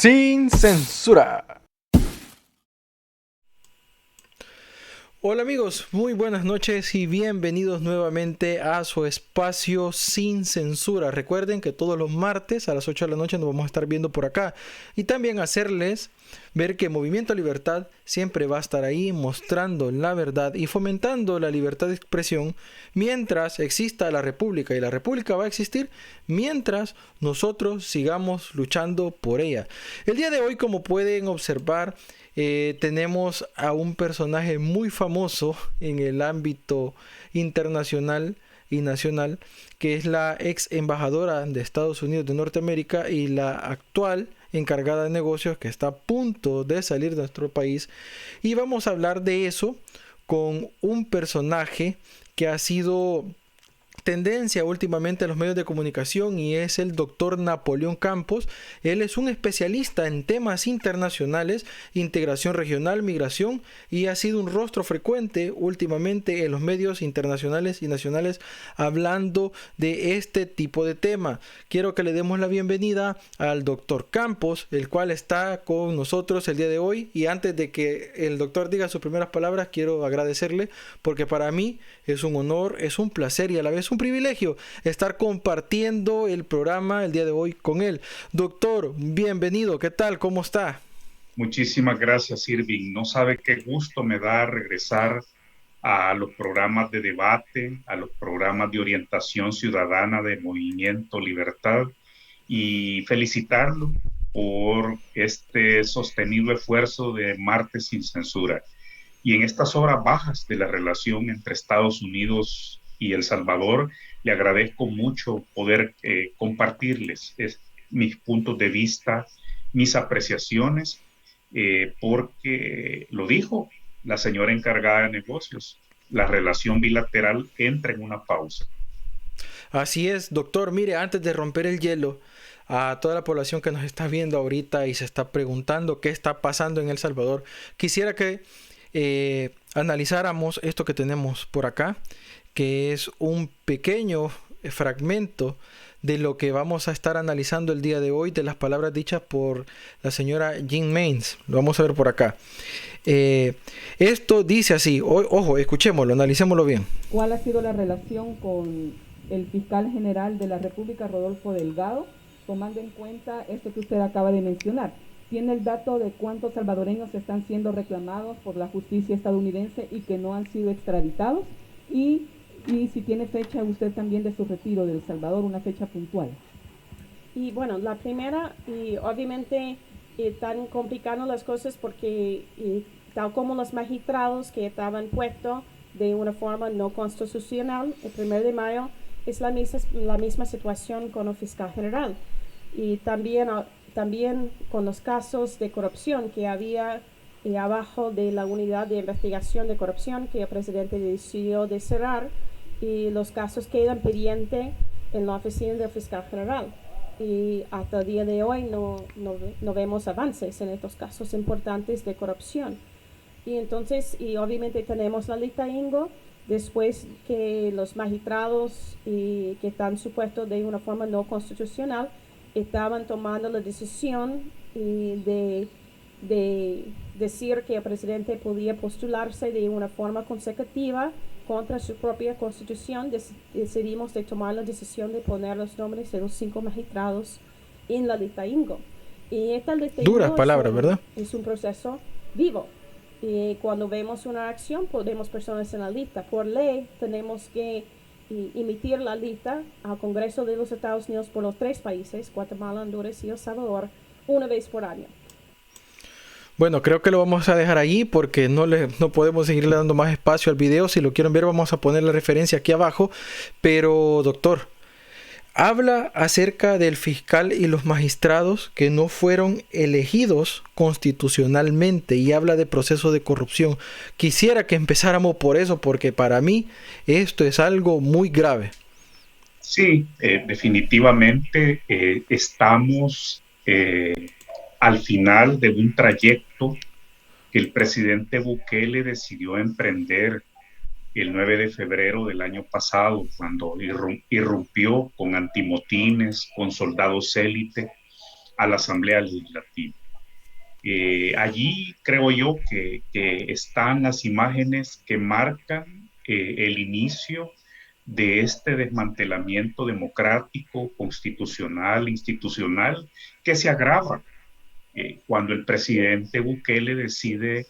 Sin censura. Hola amigos, muy buenas noches y bienvenidos nuevamente a su espacio Sin Censura. Recuerden que todos los martes a las 8 de la noche nos vamos a estar viendo por acá y también hacerles ver que Movimiento Libertad siempre va a estar ahí mostrando la verdad y fomentando la libertad de expresión mientras exista la República, y la República va a existir mientras nosotros sigamos luchando por ella. El día de hoy, como pueden observar, tenemos a un personaje muy famoso en el ámbito internacional y nacional, que es la ex embajadora de Estados Unidos de Norteamérica y la actual encargada de negocios, que está a punto de salir de nuestro país. Y vamos a hablar de eso con un personaje que ha sido tendencia últimamente en los medios de comunicación, y es el doctor Napoleón Campos. Él es un especialista en temas internacionales, integración regional, migración, y ha sido un rostro frecuente últimamente en los medios internacionales y nacionales hablando de este tipo de tema. Quiero que le demos la bienvenida al doctor Campos, el cual está con nosotros el día de hoy. Y antes de que el doctor diga sus primeras palabras, quiero agradecerle, porque para mí es un honor, es un placer y a la vez un privilegio estar compartiendo el programa el día de hoy con él. Doctor, bienvenido. ¿Qué tal? ¿Cómo está? Muchísimas gracias, Irving. No sabe qué gusto me da regresar a los programas de debate, a los programas de orientación ciudadana de Movimiento Libertad, y felicitarlo por este sostenido esfuerzo de Martes sin Censura. Y en estas horas bajas de la relación entre Estados Unidos y El Salvador, le agradezco mucho poder compartirles mis puntos de vista, mis apreciaciones, porque lo dijo la señora encargada de negocios, la relación bilateral entra en una pausa. Así es, doctor. Mire, antes de romper el hielo, a toda la población que nos está viendo ahorita y se está preguntando qué está pasando en El Salvador, quisiera que analizáramos esto que tenemos por acá, que es un pequeño fragmento de lo que vamos a estar analizando el día de hoy, de las palabras dichas por la señora Jean Mains. Lo vamos a ver por acá. Eh, Esto dice así, ojo, escuchémoslo, analicémoslo bien. ¿Cuál ha sido la relación con el fiscal general de la República, Rodolfo Delgado, tomando en cuenta esto que usted acaba de mencionar? ¿Tiene el dato de cuántos salvadoreños están siendo reclamados por la justicia estadounidense y que no han sido extraditados? Y si tiene fecha usted también de su retiro de El Salvador, una fecha puntual. Y bueno, la primera, y obviamente están complicando las cosas porque tal como los magistrados que estaban puestos de una forma no constitucional el 1 de mayo, es la misma situación con el fiscal general. Y también con los casos de corrupción que había abajo de la unidad de investigación de corrupción que el presidente decidió de cerrar, y los casos quedan pendientes en la oficina del fiscal general. Y hasta el día de hoy no vemos avances en estos casos importantes de corrupción. Y entonces, y obviamente tenemos la lista INGO, después que los magistrados que están supuestos de una forma no constitucional estaban tomando la decisión de decir que el presidente podía postularse de una forma consecutiva contra su propia constitución, decidimos de tomar la decisión de poner los nombres de los 5 magistrados en la lista INGO. Y esta lista Duras INGO palabras, ¿verdad? es un proceso vivo. Y cuando vemos una acción, ponemos personas en la lista. Por ley, tenemos que emitir la lista al Congreso de los Estados Unidos por los 3 países, Guatemala, Honduras y El Salvador, una vez por año. Bueno, creo que lo vamos a dejar ahí porque no podemos seguirle dando más espacio al video. Si lo quieren ver, vamos a poner la referencia aquí abajo. Pero, doctor, habla acerca del fiscal y los magistrados que no fueron elegidos constitucionalmente, y habla de proceso de corrupción. Quisiera que empezáramos por eso, porque para mí esto es algo muy grave. Sí, definitivamente estamos al final de un trayecto que el presidente Bukele decidió emprender el 9 de febrero del año pasado, cuando irrumpió con antimotines, con soldados élite, a la Asamblea Legislativa. Allí creo yo que están las imágenes que marcan el inicio de este desmantelamiento democrático, constitucional, institucional, que se agrava cuando el presidente Bukele decide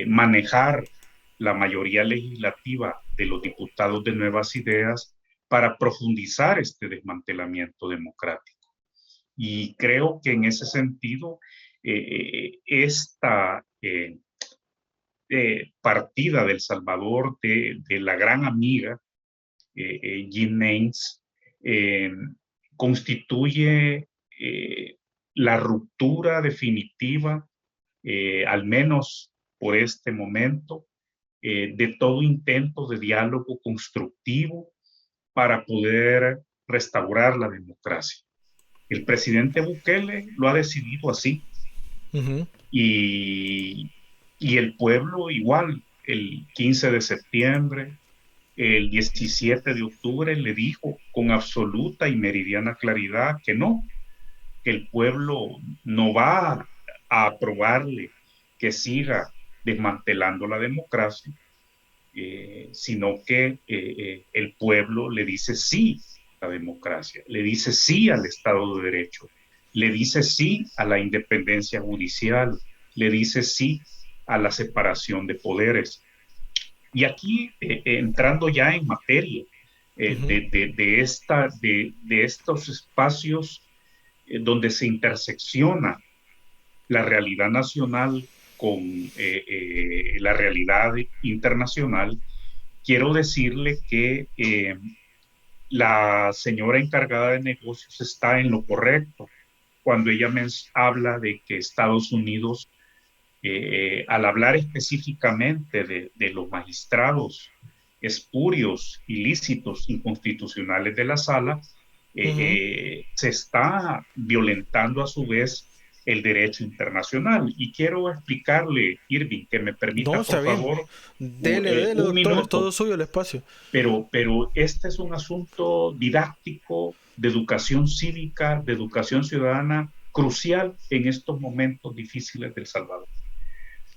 manejar la mayoría legislativa de los diputados de Nuevas Ideas para profundizar este desmantelamiento democrático. Y creo que en ese sentido, esta partida del Salvador de la gran amiga Jean Names constituye la ruptura definitiva, al menos por este momento, de todo intento de diálogo constructivo para poder restaurar la democracia. El presidente Bukele lo ha decidido así. Uh-huh. Y el pueblo igual, el 15 de septiembre, el 17 de octubre le dijo con absoluta y meridiana claridad que no, que el pueblo no va a aprobarle que siga desmantelando la democracia, sino que el pueblo le dice sí a la democracia, le dice sí al Estado de Derecho, le dice sí a la independencia judicial, le dice sí a la separación de poderes. Y aquí, entrando ya en materia de estos espacios donde se intersecciona la realidad nacional con la realidad internacional, quiero decirle que la señora encargada de negocios está en lo correcto cuando ella habla de que Estados Unidos, al hablar específicamente de los magistrados espurios, ilícitos, inconstitucionales de la sala, se está violentando a su vez el derecho internacional. Y quiero explicarle, Irving, que me permita, por favor, dele, un doctor, minuto. Es todo suyo el espacio. Pero este es un asunto didáctico, de educación cívica, de educación ciudadana, crucial en estos momentos difíciles del Salvador.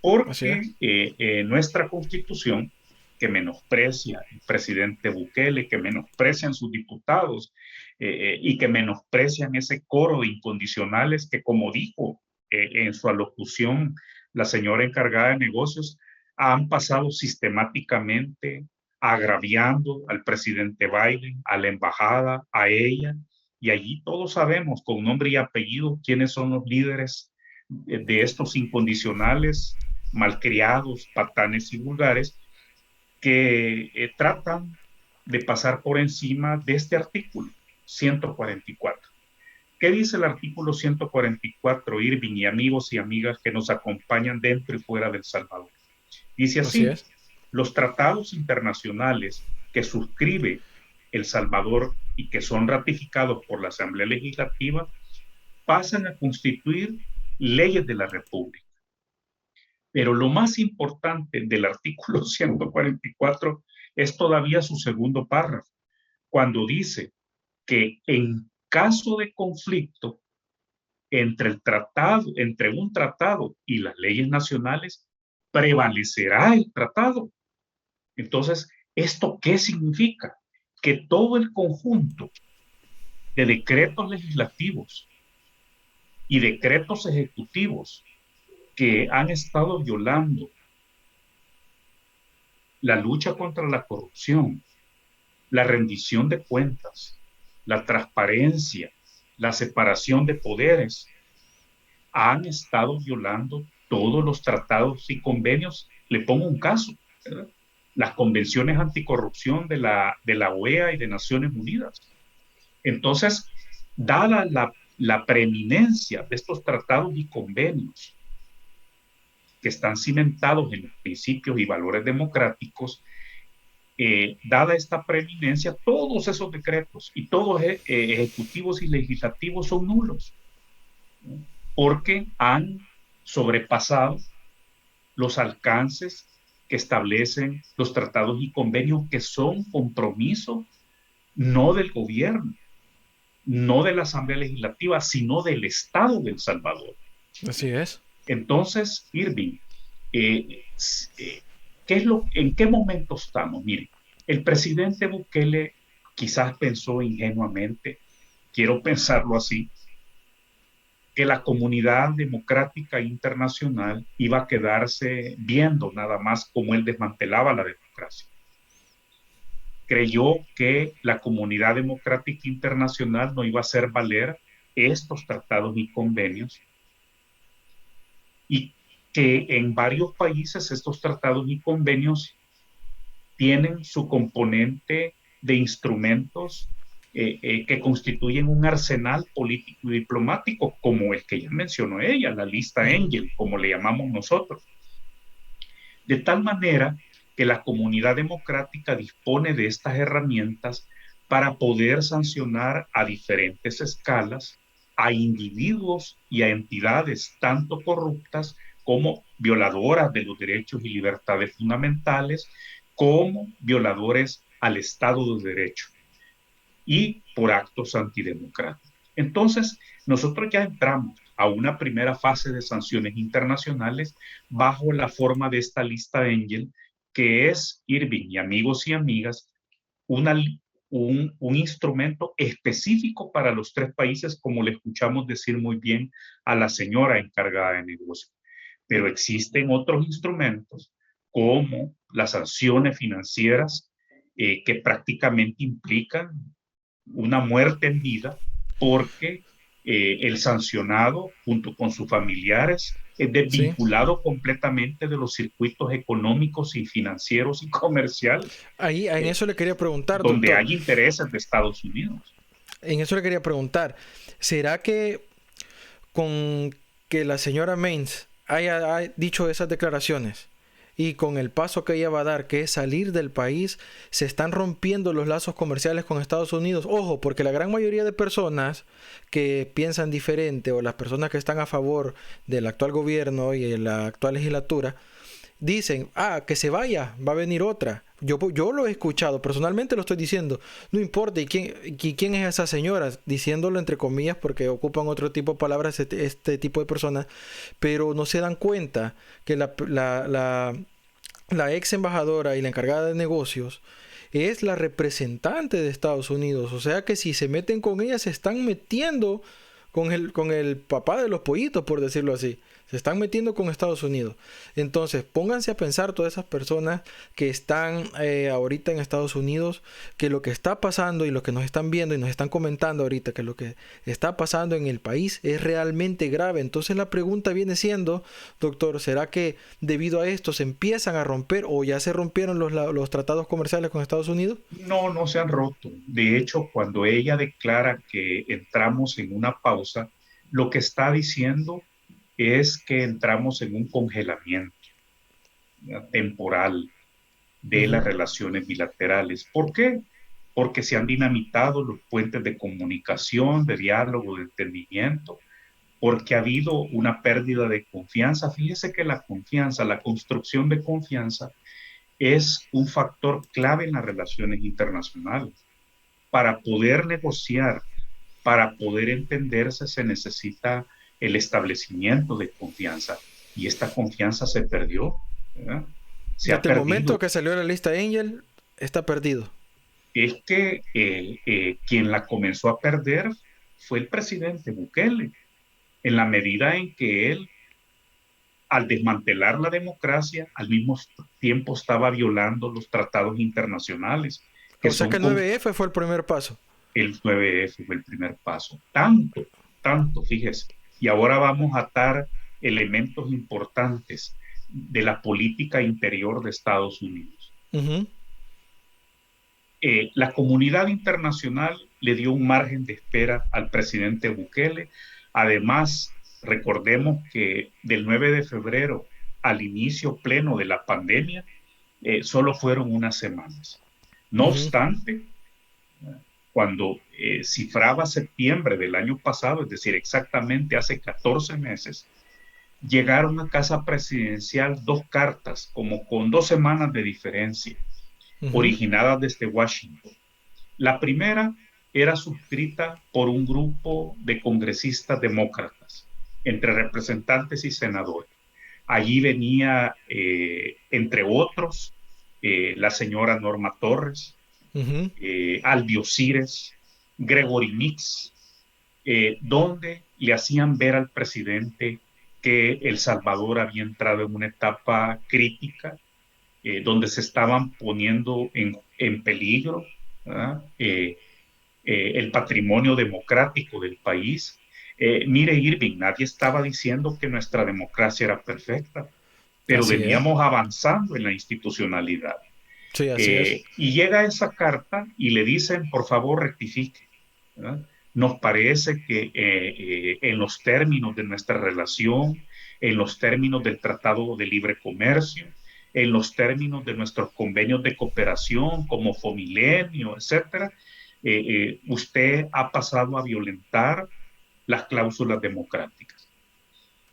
Porque nuestra Constitución, que menosprecia el presidente Bukele, que menosprecian sus diputados y que menosprecian ese coro de incondicionales que, como dijo en su alocución la señora encargada de negocios, han pasado sistemáticamente agraviando al presidente Biden, a la embajada, a ella, y allí todos sabemos con nombre y apellido quiénes son los líderes de estos incondicionales, malcriados, patanes y vulgares, que tratan de pasar por encima de este artículo 144. ¿Qué dice el artículo 144, Irving y amigos y amigas que nos acompañan dentro y fuera del Salvador? Dice así: los tratados internacionales que suscribe El Salvador y que son ratificados por la Asamblea Legislativa pasan a constituir leyes de la República. Pero lo más importante del artículo 144 es todavía su segundo párrafo, cuando dice que en caso de conflicto entre un tratado y las leyes nacionales, prevalecerá el tratado. Entonces, ¿esto qué significa? Que todo el conjunto de decretos legislativos y decretos ejecutivos que han estado violando la lucha contra la corrupción, la rendición de cuentas, la transparencia, la separación de poderes, han estado violando todos los tratados y convenios. Le pongo un caso, ¿verdad? Las convenciones anticorrupción de la OEA y de Naciones Unidas. Entonces, dada la preeminencia de estos tratados y convenios que están cimentados en los principios y valores democráticos, dada esta preeminencia, todos esos decretos y todos ejecutivos y legislativos son nulos, ¿no? Porque han sobrepasado los alcances que establecen los tratados y convenios, que son compromisos no del gobierno, no de la Asamblea Legislativa, sino del Estado de El Salvador. Así es. Entonces, Irving, eh, eh, ¿en qué momento estamos? Mire, el presidente Bukele quizás pensó ingenuamente, quiero pensarlo así, que la comunidad democrática internacional iba a quedarse viendo nada más cómo él desmantelaba la democracia. Creyó que la comunidad democrática internacional no iba a hacer valer estos tratados y convenios, y que en varios países estos tratados y convenios tienen su componente de instrumentos que constituyen un arsenal político y diplomático, como el que ya mencionó ella, la lista Engel, como le llamamos nosotros. De tal manera que la comunidad democrática dispone de estas herramientas para poder sancionar a diferentes escalas a individuos y a entidades tanto corruptas como violadoras de los derechos y libertades fundamentales, como violadores al Estado de Derecho y por actos antidemocráticos. Entonces, nosotros ya entramos a una primera fase de sanciones internacionales bajo la forma de esta lista Engel, que es, Irving y amigos y amigas, un instrumento específico para los tres países, como le escuchamos decir muy bien a la señora encargada de negocio. Pero existen otros instrumentos, como las sanciones financieras, que prácticamente implican una muerte en vida, porque el sancionado, junto con sus familiares, es desvinculado completamente de los circuitos económicos y financieros y comerciales. Ahí, en eso le quería preguntar, donde doctor. hay intereses de Estados Unidos. En eso le quería preguntar, ¿será que con que la señora Maines haya dicho esas declaraciones y con el paso que ella va a dar, que es salir del país, se están rompiendo los lazos comerciales con Estados Unidos? Ojo, porque la gran mayoría de personas que piensan diferente, o las personas que están a favor del actual gobierno y de la actual legislatura, dicen, que se vaya, va a venir otra. Yo lo he escuchado, personalmente lo estoy diciendo, no importa, ¿y quién es esa señora? Diciéndolo entre comillas porque ocupan otro tipo de palabras este tipo de personas, pero no se dan cuenta que la ex embajadora y la encargada de negocios es la representante de Estados Unidos. O sea que si se meten con ella, se están metiendo con el papá de los pollitos, por decirlo así. Se están metiendo con Estados Unidos. Entonces, pónganse a pensar todas esas personas que están ahorita en Estados Unidos, que lo que está pasando y lo que nos están viendo y nos están comentando ahorita, que lo que está pasando en el país es realmente grave. Entonces, la pregunta viene siendo, doctor, ¿será que debido a esto se empiezan a romper o ya se rompieron los tratados comerciales con Estados Unidos? No, no se han roto. De hecho, cuando ella declara que entramos en una pausa, lo que está diciendo es que entramos en un congelamiento temporal de las relaciones bilaterales. ¿Por qué? Porque se han dinamitado los puentes de comunicación, de diálogo, de entendimiento, porque ha habido una pérdida de confianza. Fíjese que la confianza, la construcción de confianza, es un factor clave en las relaciones internacionales. Para poder negociar, para poder entenderse, se necesita el establecimiento de confianza, y esta confianza se perdió, ¿verdad? Desde el momento que salió la lista Engel, está perdido. Es que quien la comenzó a perder fue el presidente Bukele, en la medida en que él, al desmantelar la democracia, al mismo tiempo estaba violando los tratados internacionales. O sea que el 9F fue el primer paso. El 9F fue el primer paso. Tanto, fíjese. Y ahora vamos a atar elementos importantes de la política interior de Estados Unidos. La comunidad internacional le dio un margen de espera al presidente Bukele. Además, recordemos que del 9 de febrero al inicio pleno de la pandemia, solo fueron unas semanas. No obstante, cuando cifraba septiembre del año pasado, es decir, exactamente hace 14 meses, llegaron a Casa Presidencial 2 cartas, como con 2 semanas de diferencia, originadas desde Washington. La primera era suscrita por un grupo de congresistas demócratas, entre representantes y senadores. Allí venía, entre otros, la señora Norma Torres, Ujú. Alvio Cires, Gregory Mix, donde le hacían ver al presidente que El Salvador había entrado en una etapa crítica, donde se estaban poniendo en peligro, ¿verdad? El patrimonio democrático del país. Mire, Irving, nadie estaba diciendo que nuestra democracia era perfecta, pero Así es. veníamos avanzando en la institucionalidad. Sí, así es. Y llega esa carta y le dicen, por favor, rectifique, ¿verdad? Nos parece que en los términos de nuestra relación, en los términos del Tratado de Libre Comercio, en los términos de nuestros convenios de cooperación como Fomilenio, etcétera, usted ha pasado a violentar las cláusulas democráticas.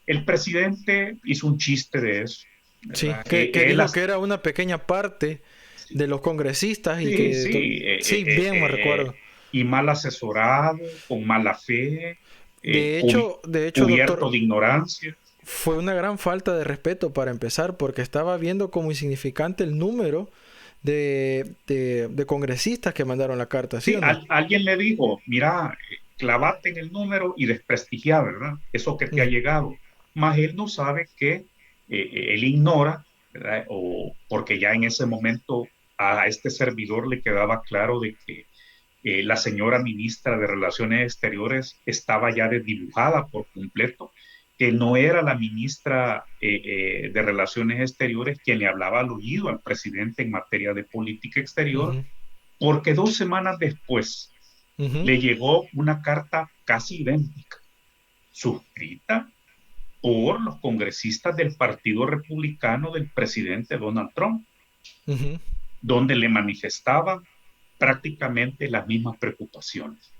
El presidente hizo un chiste de eso, Sí, ¿verdad? que dijo que era una pequeña parte de los congresistas y Sí, que... sí, Sí, bien me recuerdo. y mal asesorado, con mala fe, De hecho, cubierto doctor, de ignorancia. fue una gran falta de respeto para empezar, porque estaba viendo como insignificante el número de congresistas que mandaron la carta, ¿sí Sí, o no? alguien le dijo, mira, clavate en el número y desprestigia, ¿verdad? Eso que te ha Ujú, llegado. Mas él no sabe que él ignora, ¿verdad? O porque ya en ese momento a este servidor le quedaba claro de que la señora ministra de Relaciones Exteriores estaba ya desdibujada por completo, que no era la ministra de Relaciones Exteriores quien le hablaba al oído al presidente en materia de política exterior, ujú, porque 2 semanas después ujú, le llegó una carta casi idéntica, suscrita por los congresistas del Partido Republicano del presidente Donald Trump, ujú. donde le manifestaban prácticamente las mismas preocupaciones.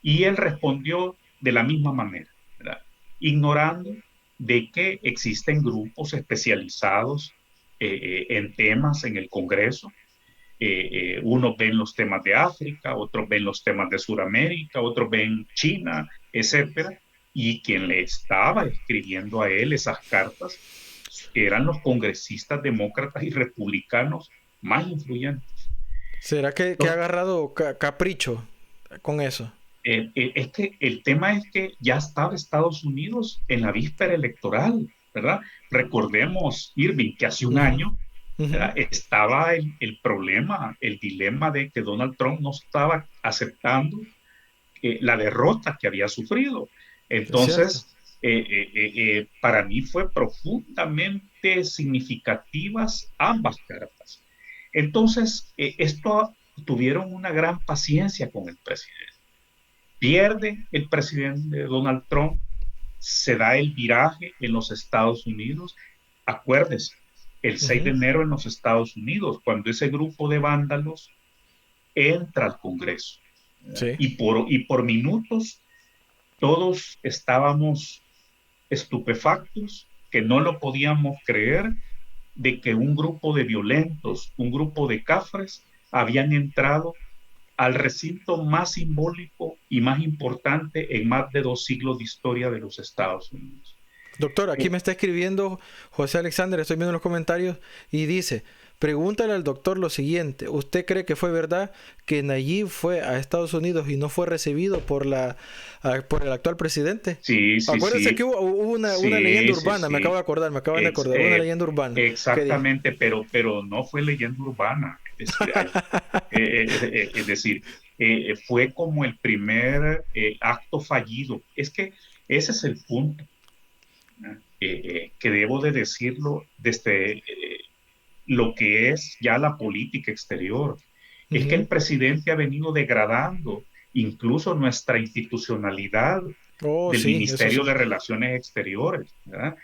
Y él respondió de la misma manera, ¿verdad? Ignorando de que existen grupos especializados en temas en el Congreso. Unos ven los temas de África, otros ven los temas de Sudamérica, otros ven China, etcétera. Y quien le estaba escribiendo a él esas cartas eran los congresistas demócratas y republicanos más influyentes. ¿Será que ha Entonces, agarrado capricho con eso? es que el tema es que ya estaba Estados Unidos en la víspera electoral, ¿verdad? Recordemos, Irving, que hace un Ujú, año, ujú. ¿verdad? Estaba el problema, el dilema de que Donald Trump no estaba aceptando la derrota que había sufrido. Es cierto. Entonces, para mí fue profundamente significativas ambas cartas. Entonces, esto tuvieron una gran paciencia con el presidente. Pierde el presidente Donald Trump, se da el viraje en los Estados Unidos. Acuérdese, el 6 de Ujú. enero en los Estados Unidos, cuando ese grupo de vándalos entra al Congreso. Sí. Y por minutos todos estábamos estupefactos, que no lo podíamos creer, de que un grupo de violentos, un grupo de cafres, habían entrado al recinto más simbólico y más importante en más de 2 siglos de historia de los Estados Unidos. Doctor, aquí Eh, me está escribiendo José Alexander, estoy viendo los comentarios, y dice, pregúntale al doctor lo siguiente, ¿usted cree que fue verdad que Nayib fue a Estados Unidos y no fue recibido por el actual presidente? sí, sí, Acuérdese sí, que hubo una leyenda sí, sí, urbana, sí, me acaban de acordar, una leyenda urbana que dice, exactamente, pero no fue leyenda urbana, es decir, fue como el primer acto fallido. Es que ese es el punto, ¿no? Que debo de decirlo desde lo que es ya la política exterior. Es que ujú, el presidente ha venido degradando incluso nuestra institucionalidad oh del sí, eso Ministerio sí, de Relaciones Exteriores, ¿verdad?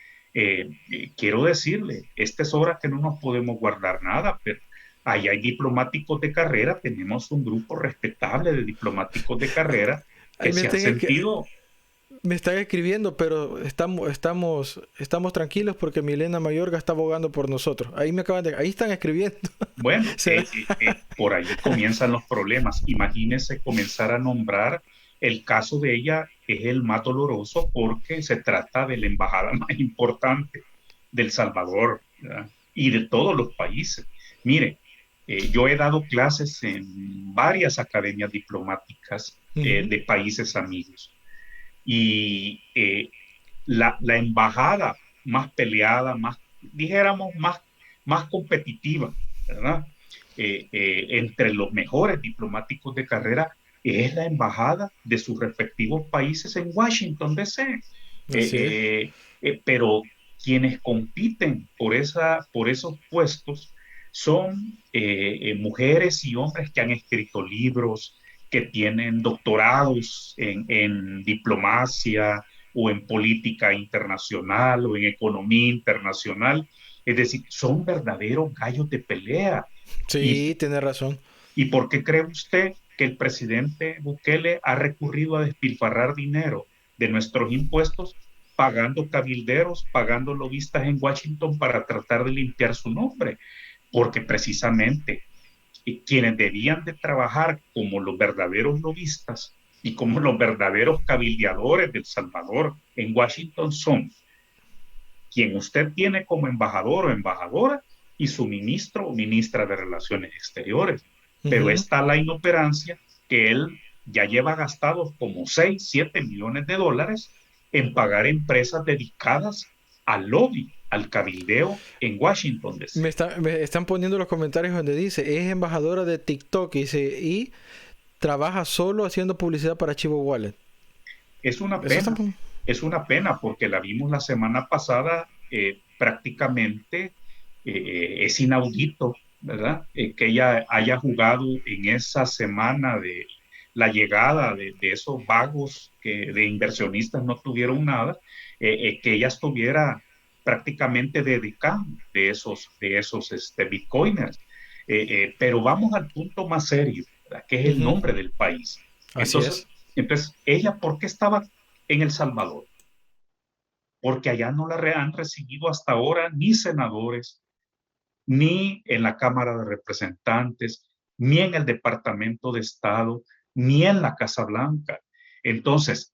Quiero decirle, esta es hora que no nos podemos guardar nada, pero ahí hay diplomáticos de carrera, tenemos un grupo respetable de diplomáticos de carrera ahí que me se han están, sentido, Me están escribiendo, pero estamos tranquilos porque Milena Mayorga está abogando por nosotros. Ahí están escribiendo. Bueno, ¿Será? por ahí comienzan los problemas. Imagínese comenzar a nombrar el caso de ella, es el más doloroso porque se trata de la embajada más importante del Salvador, ¿verdad? Y de todos los países. Mire, yo he dado clases en varias academias diplomáticas Ujú. de países amigos y la embajada más peleada, más, dijéramos, más competitiva, ¿verdad? Entre los mejores diplomáticos de carrera es la embajada de sus respectivos países en Washington, D.C. Así es. Pero quienes compiten por esos puestos son mujeres y hombres que han escrito libros, que tienen doctorados en diplomacia o en política internacional o en economía internacional. Es decir, son verdaderos gallos de pelea. ¿Y, Sí, tiene razón. y por qué cree usted que el presidente Bukele ha recurrido a despilfarrar dinero de nuestros impuestos pagando cabilderos, pagando lobistas en Washington para tratar de limpiar su nombre? Porque precisamente quienes debían de trabajar como los verdaderos lobistas y como los verdaderos cabildeadores del Salvador en Washington son quien usted tiene como embajador o embajadora y su ministro o ministra de Relaciones Exteriores. Pero Ujú. está la inoperancia que él ya lleva gastados como 6, 7 millones de dólares en pagar empresas dedicadas al lobby, al cabildeo en Washington, D.C. Me están poniendo los comentarios donde dice, es embajadora de TikTok y trabaja solo haciendo publicidad para Chivo Wallet. Es una Eso están pena, poniendo. es una pena porque la vimos la semana pasada, prácticamente es inaudito, ¿verdad? Que ella haya jugado en esa semana de la llegada de esos vagos que de inversionistas no tuvieron nada, que ella estuviera prácticamente dedicada de esos bitcoiners. Pero vamos al punto más serio, ¿verdad? Que es el Ujú. nombre del país. Así Entonces, es. ella, ¿por qué estaba en El Salvador? Porque allá no la han recibido hasta ahora ni senadores, ni en la Cámara de Representantes, ni en el Departamento de Estado, ni en la Casa Blanca. Entonces,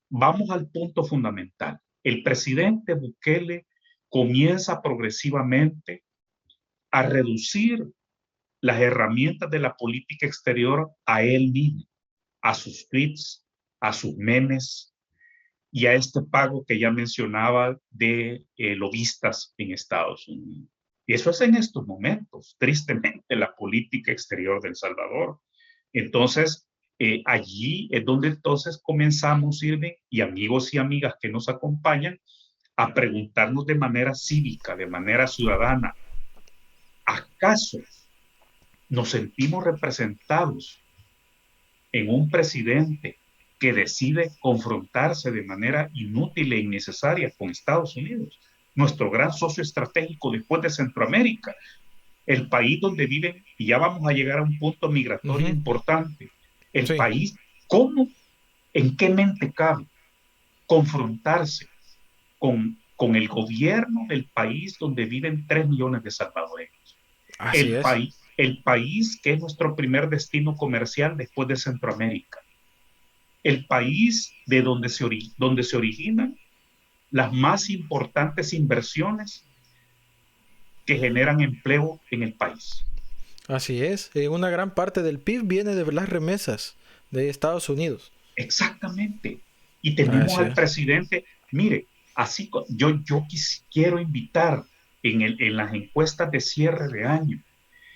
vamos al punto fundamental. El presidente Bukele comienza progresivamente a reducir las herramientas de la política exterior a él mismo, a sus tweets, a sus memes, y a este pago que ya mencionaba de lobistas en Estados Unidos. Y eso es en estos momentos, tristemente, la política exterior de El Salvador. Entonces, allí es donde entonces comenzamos, Irving, y amigos y amigas que nos acompañan, a preguntarnos de manera cívica, de manera ciudadana, ¿acaso nos sentimos representados en un presidente que decide confrontarse de manera inútil e innecesaria con Estados Unidos, nuestro gran socio estratégico después de Centroamérica, el país donde viven, y ya vamos a llegar a un punto migratorio Ujú. importante, el Sí. país, ¿cómo, en qué mente cabe confrontarse con el gobierno del país donde viven 3 millones de salvadoreños? Así es. El país que es nuestro primer destino comercial después de Centroamérica, el país de donde se originan las más importantes inversiones que generan empleo en el país. Así es. Una gran parte del PIB viene de las remesas de Estados Unidos. Exactamente. Y tenemos Así al es. presidente, mire, yo quiero invitar en las encuestas de cierre de año,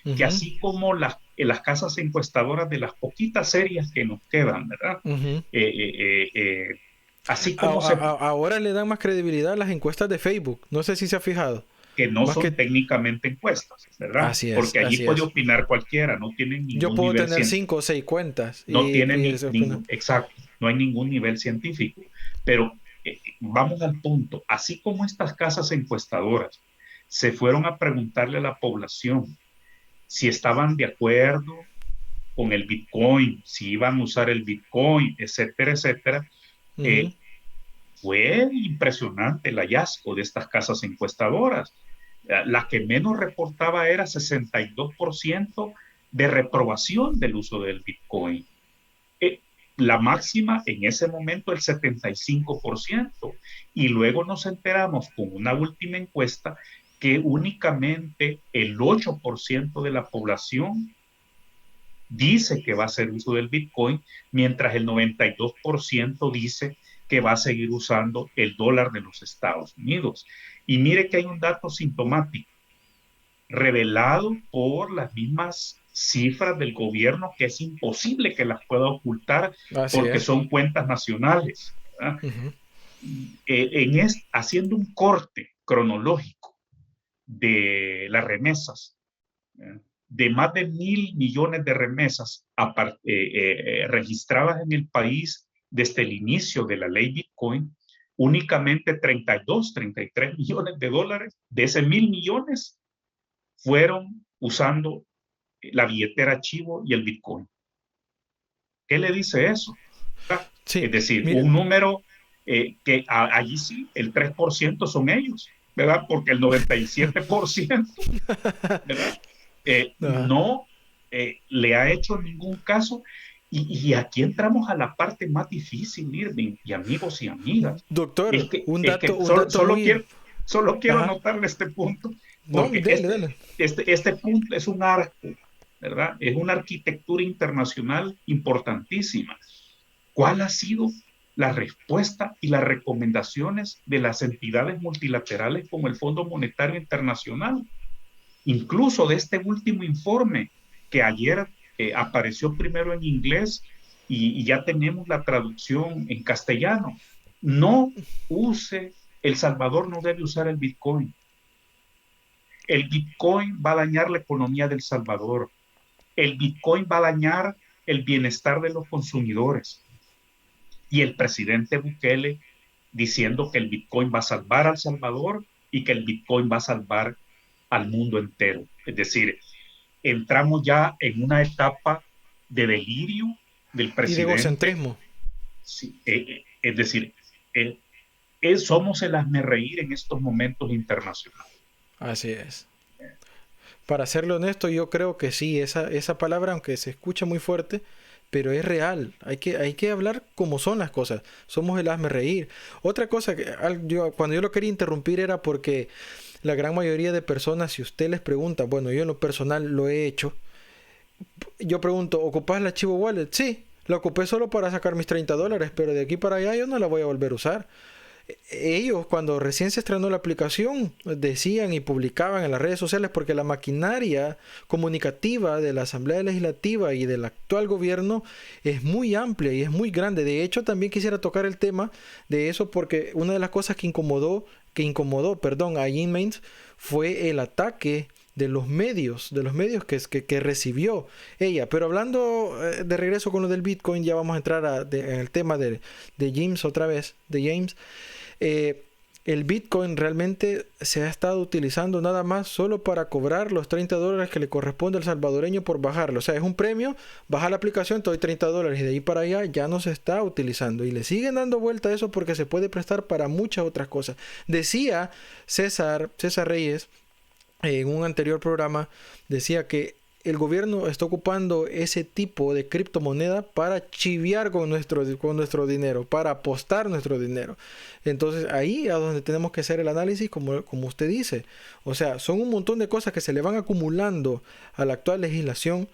que Ujú. así como las casas encuestadoras de las poquitas series que nos quedan, ¿verdad? Ujú. Eh, eh, eh, así como se Ahora le dan más credibilidad a las encuestas de Facebook. No sé si se ha fijado. que no Más son que... técnicamente encuestas, ¿verdad? Así es, Porque allí así puede es. opinar cualquiera, no tienen Yo ningún puedo nivel tener científico, 5 o 6 cuentas no tienen y eso, ningún, exacto, no hay ningún nivel científico. Pero vamos al punto, así como estas casas encuestadoras se fueron a preguntarle a la población si estaban de acuerdo con el Bitcoin, si iban a usar el Bitcoin, etcétera, etcétera, uh -huh. eh, fue impresionante el hallazgo de estas casas encuestadoras. La que menos reportaba era 62% de reprobación del uso del Bitcoin. La máxima en ese momento el 75%. Y luego nos enteramos con una última encuesta que únicamente el 8% de la población dice que va a hacer uso del Bitcoin, mientras el 92% dice que va a seguir usando el dólar de los Estados Unidos. Y mire que hay un dato sintomático revelado por las mismas cifras del gobierno, que es imposible que las pueda ocultar porque son cuentas nacionales. Haciendo un corte cronológico de las remesas, de más de 1.000 millones de remesas registradas en el país desde el inicio de la ley Bitcoin, únicamente 33 millones de dólares de ese 1.000 millones fueron usando la billetera Chivo y el Bitcoin. ¿Qué le dice eso? Sí, es decir, mira, un número que allí sí, el 3% son ellos, ¿verdad? Porque el 97%, ¿verdad? No le ha hecho ningún caso. Y aquí entramos a la parte más difícil, Irving, y amigos y amigas. Doctor, solo quiero anotarle este punto, porque dale. Este punto es un arco, ¿verdad? Es una arquitectura internacional importantísima. ¿Cuál ha sido la respuesta y las recomendaciones de las entidades multilaterales como el Fondo Monetario Internacional? Incluso de este último informe que ayer apareció primero en inglés y ya tenemos la traducción en castellano. El Salvador no debe usar el Bitcoin. El Bitcoin va a dañar la economía del Salvador. El Bitcoin va a dañar el bienestar de los consumidores. Y el presidente Bukele diciendo que el Bitcoin va a salvar al Salvador y que el Bitcoin va a salvar al mundo entero. Es decir, entramos ya en una etapa de delirio del presidente. Y de egocentrismo. Sí, es decir, somos el hazmerreír en estos momentos internacionales. Así es. Para serle honesto, yo creo que sí, esa palabra, aunque se escucha muy fuerte, pero es real. Hay que hablar como son las cosas. Somos el hazmerreír. Otra cosa, cuando yo lo quería interrumpir era porque la gran mayoría de personas, si usted les pregunta, bueno, yo en lo personal lo he hecho, yo pregunto, ¿ocupas la Chivo Wallet? Sí, la ocupé solo para sacar mis $30, pero de aquí para allá yo no la voy a volver a usar. Ellos, cuando recién se estrenó la aplicación, decían y publicaban en las redes sociales, porque la maquinaria comunicativa de la Asamblea Legislativa y del actual gobierno es muy amplia y es muy grande. De hecho, también quisiera tocar el tema de eso, porque una de las cosas que incomodó a Jeanne Mains fue el ataque de los medios que recibió ella. Pero hablando de regreso con lo del Bitcoin, ya vamos a entrar en el tema de James otra vez, de James. El Bitcoin realmente se ha estado utilizando nada más solo para cobrar los $30 que le corresponde al salvadoreño por bajarlo. O sea, es un premio, baja la aplicación, te doy $30 y de ahí para allá ya no se está utilizando. Y le siguen dando vuelta a eso porque se puede prestar para muchas otras cosas. Decía César Reyes en un anterior programa, decía que el gobierno está ocupando ese tipo de criptomoneda para chiviar con nuestro dinero, para apostar nuestro dinero. Entonces ahí es donde tenemos que hacer el análisis, como usted dice. O sea, son un montón de cosas que se le van acumulando a la actual legislación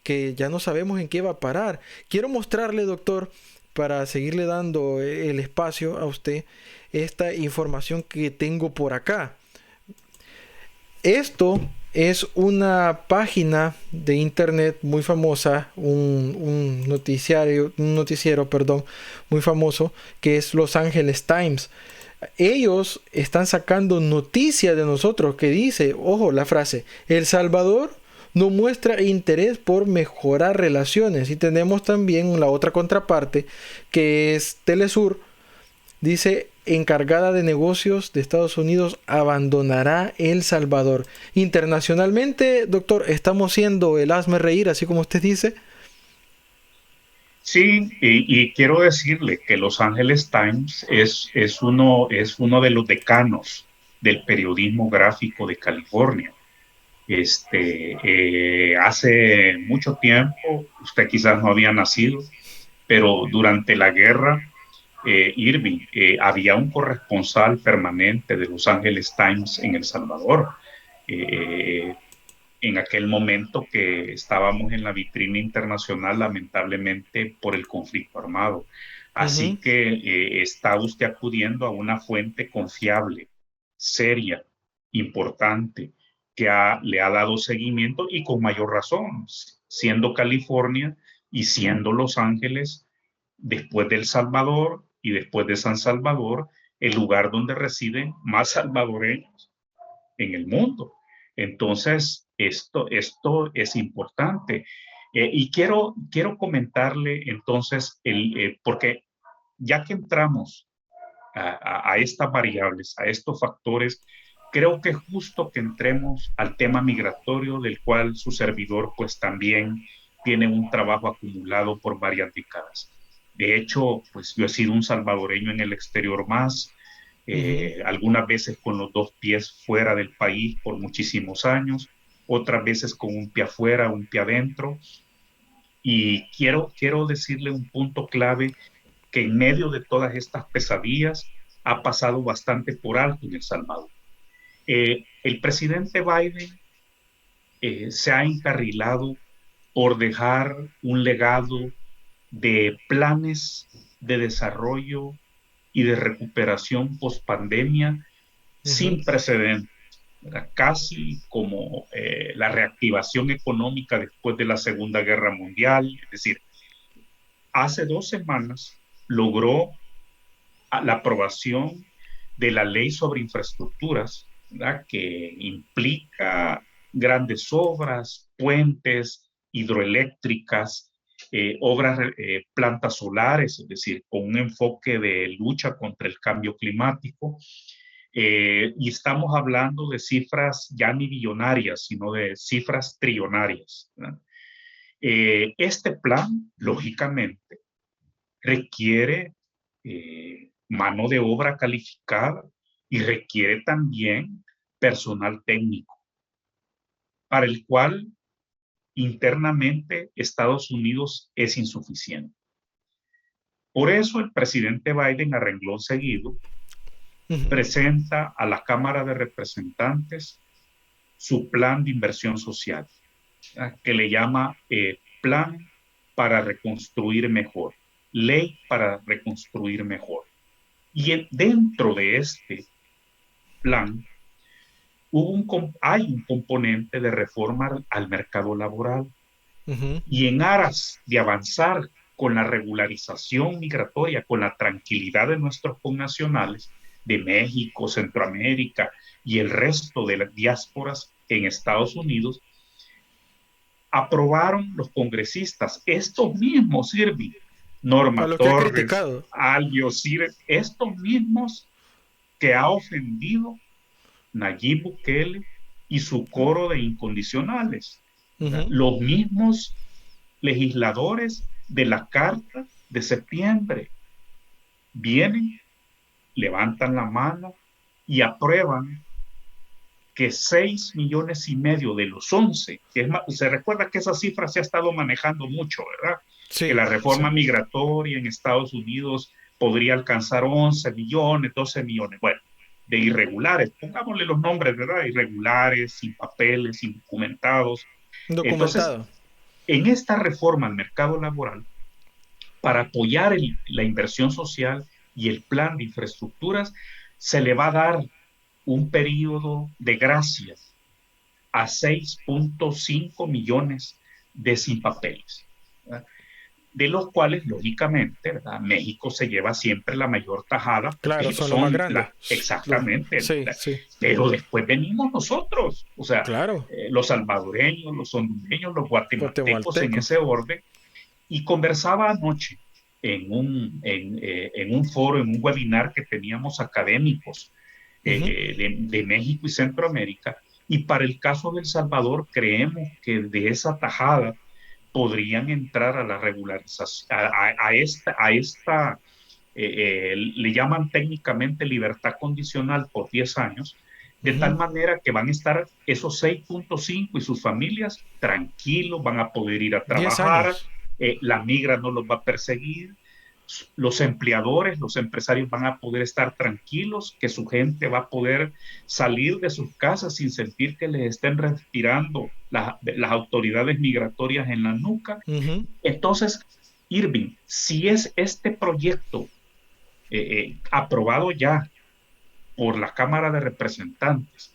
que ya no sabemos en qué va a parar. Quiero mostrarle, doctor, para seguirle dando el espacio a usted, esta información que tengo por acá. Esto es una página de internet muy famosa, un noticiero muy famoso, que es Los Angeles Times. Ellos están sacando noticias de nosotros que dice, ojo, la frase, El Salvador no muestra interés por mejorar relaciones. Y tenemos también la otra contraparte, que es Telesur, dice, encargada de negocios de Estados Unidos abandonará El Salvador. Internacionalmente, doctor, ¿estamos siendo el hazmerreír, así como usted dice? Sí, y quiero decirle que Los Angeles Times es uno de los decanos del periodismo gráfico de California. Hace mucho tiempo, usted quizás no había nacido, pero durante la guerra, Irving, había un corresponsal permanente de Los Angeles Times en El Salvador. Eh, en aquel momento que estábamos en la vitrina internacional, lamentablemente por el conflicto armado. Ujú. Así que está usted acudiendo a una fuente confiable, seria, importante, que le ha dado seguimiento y con mayor razón, siendo California y siendo Los Ángeles, después de El Salvador y después de San Salvador, el lugar donde residen más salvadoreños en el mundo. Entonces, esto es importante. Y quiero comentarle entonces, porque ya que entramos a estas variables, a estos factores, creo que es justo que entremos al tema migratorio, del cual su servidor pues también tiene un trabajo acumulado por varias décadas. De hecho, pues yo he sido un salvadoreño en el exterior más, Ujú. algunas veces con los dos pies fuera del país por muchísimos años, otras veces con un pie afuera, un pie adentro. Y quiero decirle un punto clave que en medio de todas estas pesadillas ha pasado bastante por alto en El Salvador. El presidente Biden se ha encarrilado por dejar un legado de planes de desarrollo y de recuperación post pandemia Ujú. sin precedentes, ¿verdad? Casi como la reactivación económica después de la Segunda Guerra Mundial. Es decir, hace 2 semanas logró la aprobación de la ley sobre infraestructuras, ¿verdad? Que implica grandes obras, puentes, hidroeléctricas, obras, plantas solares, es decir, con un enfoque de lucha contra el cambio climático. Y estamos hablando de cifras ya ni billonarias, sino de cifras trillonarias, ¿verdad? Este plan, lógicamente, requiere mano de obra calificada y requiere también personal técnico, para el cual internamente Estados Unidos es insuficiente. Por eso el presidente Biden, a renglón seguido, Ujú. presenta a la Cámara de Representantes su plan de inversión social, que le llama Plan para Reconstruir Mejor, Ley para Reconstruir Mejor. Y dentro de este plan hay un componente de reforma al mercado laboral, Ujú. y en aras de avanzar con la regularización migratoria, con la tranquilidad de nuestros connacionales de México, Centroamérica y el resto de las diásporas en Estados Unidos, aprobaron los congresistas, estos mismos, Irving, A Norma lo que ha Torres, criticado. Algio Cire, estos mismos que ha ofendido Nayib Bukele y su coro de incondicionales, ¿verdad? Ujú. Los mismos legisladores de la Carta de Septiembre vienen, levantan la mano y aprueban que 6,5 millones de los 11, que se recuerda que esa cifra se ha estado manejando mucho, ¿verdad? Que Sí, la sí. reforma migratoria en Estados Unidos podría alcanzar 11 millones, 12 millones, bueno, de irregulares, pongámosle los nombres, ¿verdad? Irregulares, sin papeles, indocumentados. Entonces, Documentado. en esta reforma al mercado laboral, para apoyar la inversión social y el plan de infraestructuras, se le va a dar un periodo de gracia a 6,5 millones de sin papeles, ¿verdad? De los cuales, lógicamente, ¿verdad? México se lleva siempre la mayor tajada porque Claro, ellos son los más son grandes. exactamente, Sí, sí. pero después venimos nosotros, o sea, Claro. los salvadoreños, los hondureños, los guatemaltecos en Guatemalteco. ese orden. Y conversaba anoche en un foro, en un webinar que teníamos académicos Ujú. de México y Centroamérica. Y para el caso de El Salvador, creemos que de esa tajada podrían entrar a la regularización, le llaman técnicamente libertad condicional por 10 años, de tal manera que van a estar esos 6.5 y sus familias tranquilos, van a poder ir a 10 trabajar, años. la migra no los va a perseguir, los empleadores, los empresarios van a poder estar tranquilos, que su gente va a poder salir de sus casas sin sentir que les estén respirando las autoridades migratorias en la nuca. Entonces, Irving, si es este proyecto aprobado ya por la Cámara de Representantes,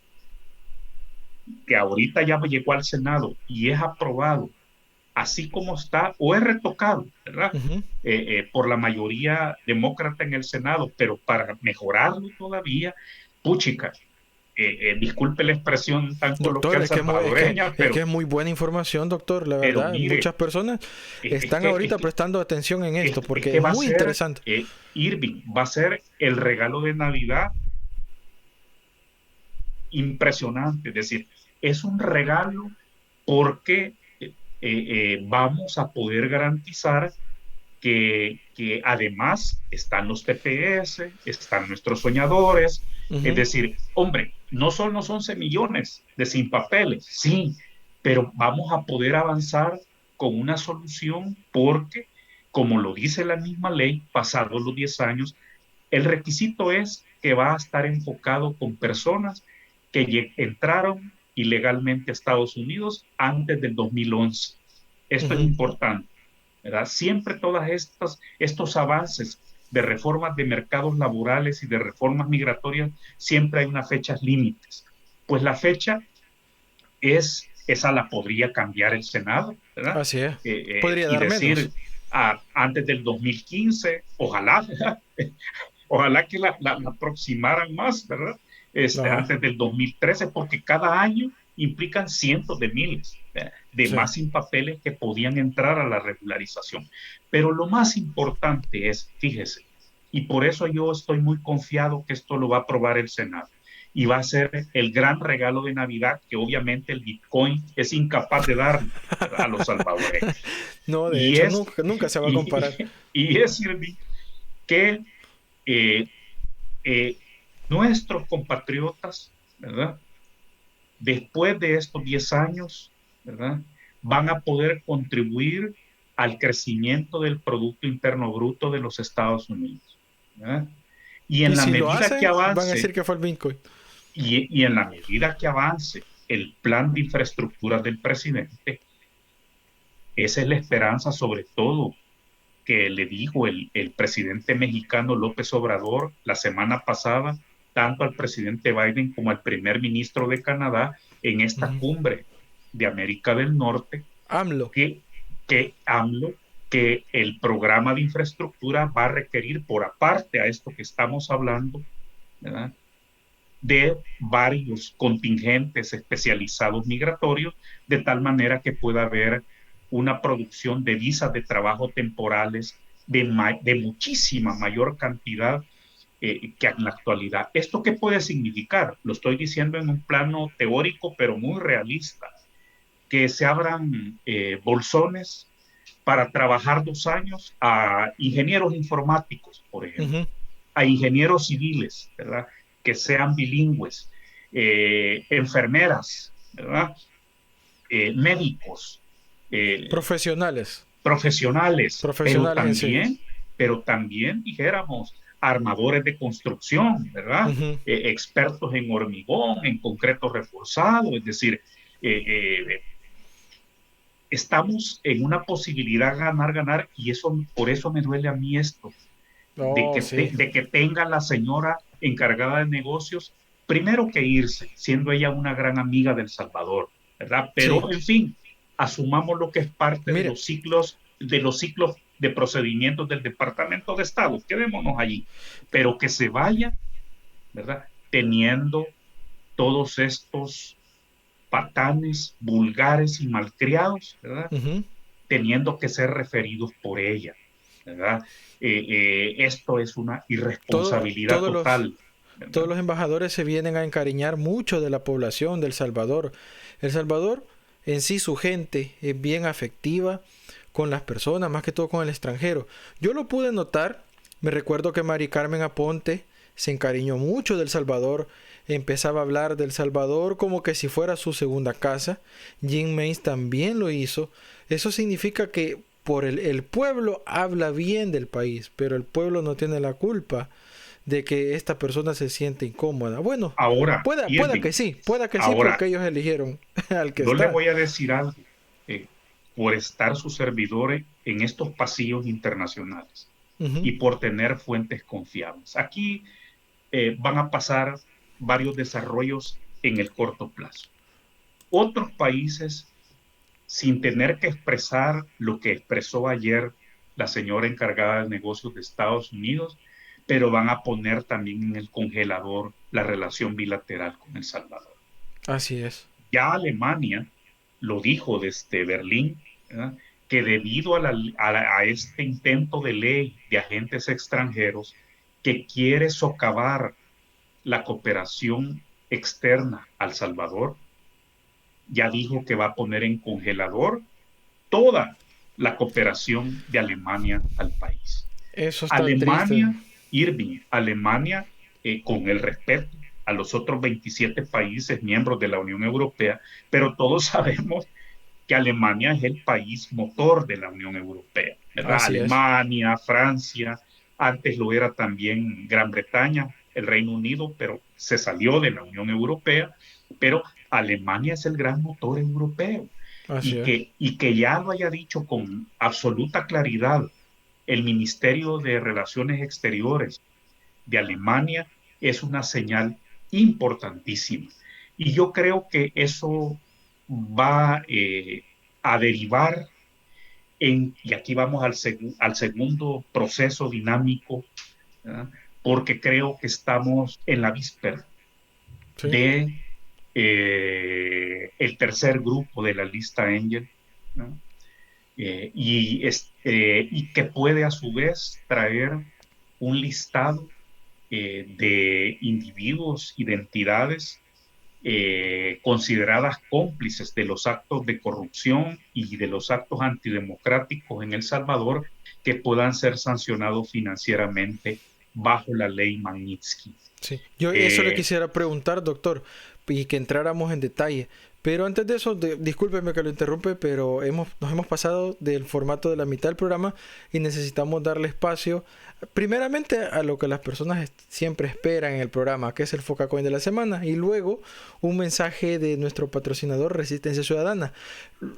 que ahorita ya llegó al Senado y es aprobado así como está, o es retocado, ¿verdad? Por la mayoría demócrata en el Senado, pero para mejorarlo todavía, puchica, disculpe la expresión tan coloquial salvadoreña, pero es que es muy buena información, doctor, la verdad. Mire, muchas personas están ahorita prestando atención en esto, porque es muy interesante. Irving, va a ser el regalo de Navidad impresionante, es decir, es un regalo porque vamos a poder garantizar que además están los TPS, están nuestros soñadores, es decir, hombre, no son los 11 millones de sin papeles, sí, pero vamos a poder avanzar con una solución porque, como lo dice la misma ley, pasados los 10 años, el requisito es que va a estar enfocado con personas que entraron ilegalmente a Estados Unidos antes del 2011. Esto es importante, ¿verdad? Siempre todas estos avances de reformas de mercados laborales y de reformas migratorias, siempre hay unas fechas límites. Pues la fecha esa la podría cambiar el Senado, ¿verdad? Así es. Podría dar decir, menos. Antes del 2015, ojalá, ojalá que la aproximaran más, ¿verdad? Antes del 2013, porque cada año implican cientos de miles de más sin papeles que podían entrar a la regularización. Pero lo más importante es, fíjese, y por eso yo estoy muy confiado que esto lo va a aprobar el Senado, y va a ser el gran regalo de Navidad que obviamente el Bitcoin es incapaz de dar a los salvadoreños. No, de hecho, nunca se va a comparar. Y es decir, que nuestros compatriotas, ¿verdad?, después de estos 10 años, ¿verdad?, van a poder contribuir al crecimiento del Producto Interno Bruto de los Estados Unidos, ¿verdad? Y en la medida que avance, van a decir que fue el Bitcoin. Y en la medida que avance el plan de infraestructura del presidente, esa es la esperanza, sobre todo, que le dijo el presidente mexicano López Obrador la semana pasada, tanto al presidente Biden como al primer ministro de Canadá en esta cumbre de América del Norte, AMLO, que el programa de infraestructura va a requerir, por aparte a esto que estamos hablando, ¿verdad?, de varios contingentes especializados migratorios, de tal manera que pueda haber una producción de visas de trabajo temporales de muchísima mayor cantidad que en la actualidad. ¿Esto qué puede significar? Lo estoy diciendo en un plano teórico, pero muy realista. Que se abran bolsones para trabajar 2 años a ingenieros informáticos, por ejemplo, a ingenieros civiles, ¿verdad?, que sean bilingües, enfermeras, ¿verdad?, médicos, profesionales también, pero también dijéramos armadores de construcción, ¿verdad?, expertos en hormigón, en concreto reforzado, es decir, estamos en una posibilidad ganar, y por eso me duele a mí esto, de que tenga la señora encargada de negocios, primero que irse, siendo ella una gran amiga del Salvador, ¿verdad? Pero, en fin, asumamos lo que es parte de los ciclos de procedimientos del Departamento de Estado, quedémonos allí, pero que se vaya, ¿verdad?, teniendo todos estos patanes vulgares y malcriados, ¿verdad?, teniendo que ser referidos por ella, ¿verdad? Esto es una irresponsabilidad total. Todos los embajadores se vienen a encariñar mucho de la población de El Salvador. El Salvador en sí su gente es bien afectiva con las personas, más que todo con el extranjero. Yo lo pude notar, me recuerdo que Mari Carmen Aponte se encariñó mucho del Salvador, empezaba a hablar del Salvador como que si fuera su segunda casa. Jim Mays también lo hizo. Eso significa que el pueblo habla bien del país, pero el pueblo no tiene la culpa de que esta persona se siente incómoda. Bueno, Ahora, pueda que sí, ahora, porque ellos eligieron al que yo le está. voy a decir algo, eh, por estar sus servidores en estos pasillos internacionales Ujú. y por tener fuentes confiables. Aquí van a pasar varios desarrollos en el corto plazo. Otros países, sin tener que expresar lo que expresó ayer la señora encargada de negocios de Estados Unidos, pero van a poner también en el congelador la relación bilateral con El Salvador. Así es. Ya Alemania lo dijo desde Berlín, ¿verdad?, que debido a este intento de ley de agentes extranjeros que quiere socavar la cooperación externa al Salvador, ya dijo que va a poner en congelador toda la cooperación de Alemania al país. Eso está triste. Alemania, Irving, Alemania, con el respeto a los otros 27 países miembros de la Unión Europea, pero todos sabemos que Alemania es el país motor de la Unión Europea, ¿verdad? Así es. Alemania, Francia, antes lo era también Gran Bretaña, el Reino Unido, pero se salió de la Unión Europea, pero Alemania es el gran motor europeo. Así es. Y que ya lo haya dicho con absoluta claridad el Ministerio de Relaciones Exteriores de Alemania es una señal importantísima. Y yo creo que eso va a derivar y aquí vamos al segundo proceso dinámico, ¿verdad?, porque creo que estamos en la víspera Sí. de el tercer grupo de la lista Engel, ¿no?, y que puede a su vez traer un listado de individuos, identidades consideradas cómplices de los actos de corrupción y de los actos antidemocráticos en El Salvador, que puedan ser sancionados financieramente bajo la ley Magnitsky. Sí. Yo eso le quisiera preguntar, doctor, y que entráramos en detalle. Pero antes de eso, discúlpeme que lo interrumpe, pero nos hemos pasado del formato de la mitad del programa y necesitamos darle espacio, primeramente a lo que las personas siempre esperan en el programa, que es el Focacoin de la semana, y luego un mensaje de nuestro patrocinador Resistencia Ciudadana.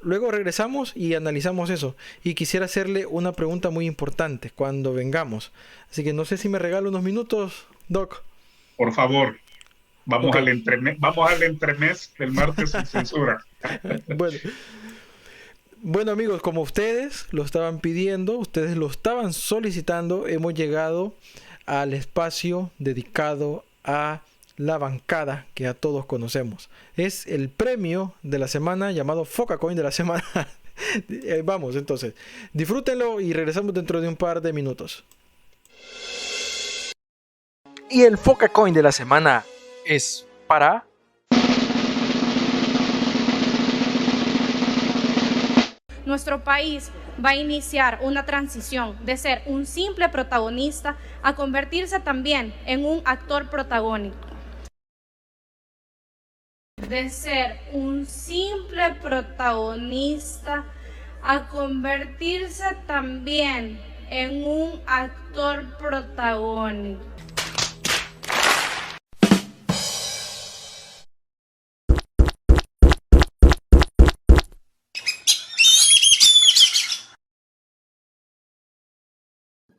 Luego regresamos y analizamos eso. Y quisiera hacerle una pregunta muy importante cuando vengamos. Así que no sé si me regala unos minutos, Doc. Por favor. Vamos, okay. Vamos al entremés del martes sin censura. Bueno, amigos, como ustedes lo estaban pidiendo, ustedes lo estaban solicitando, hemos llegado al espacio dedicado a la bancada que a todos conocemos. Es el premio de la semana llamado Focacoin de la semana. Vamos, entonces, disfrútenlo y regresamos dentro de un par de minutos. Y el Focacoin de la semana es para... Nuestro país va a iniciar una transición de ser un simple protagonista a convertirse también en un actor protagónico. De ser un simple protagonista a convertirse también en un actor protagónico.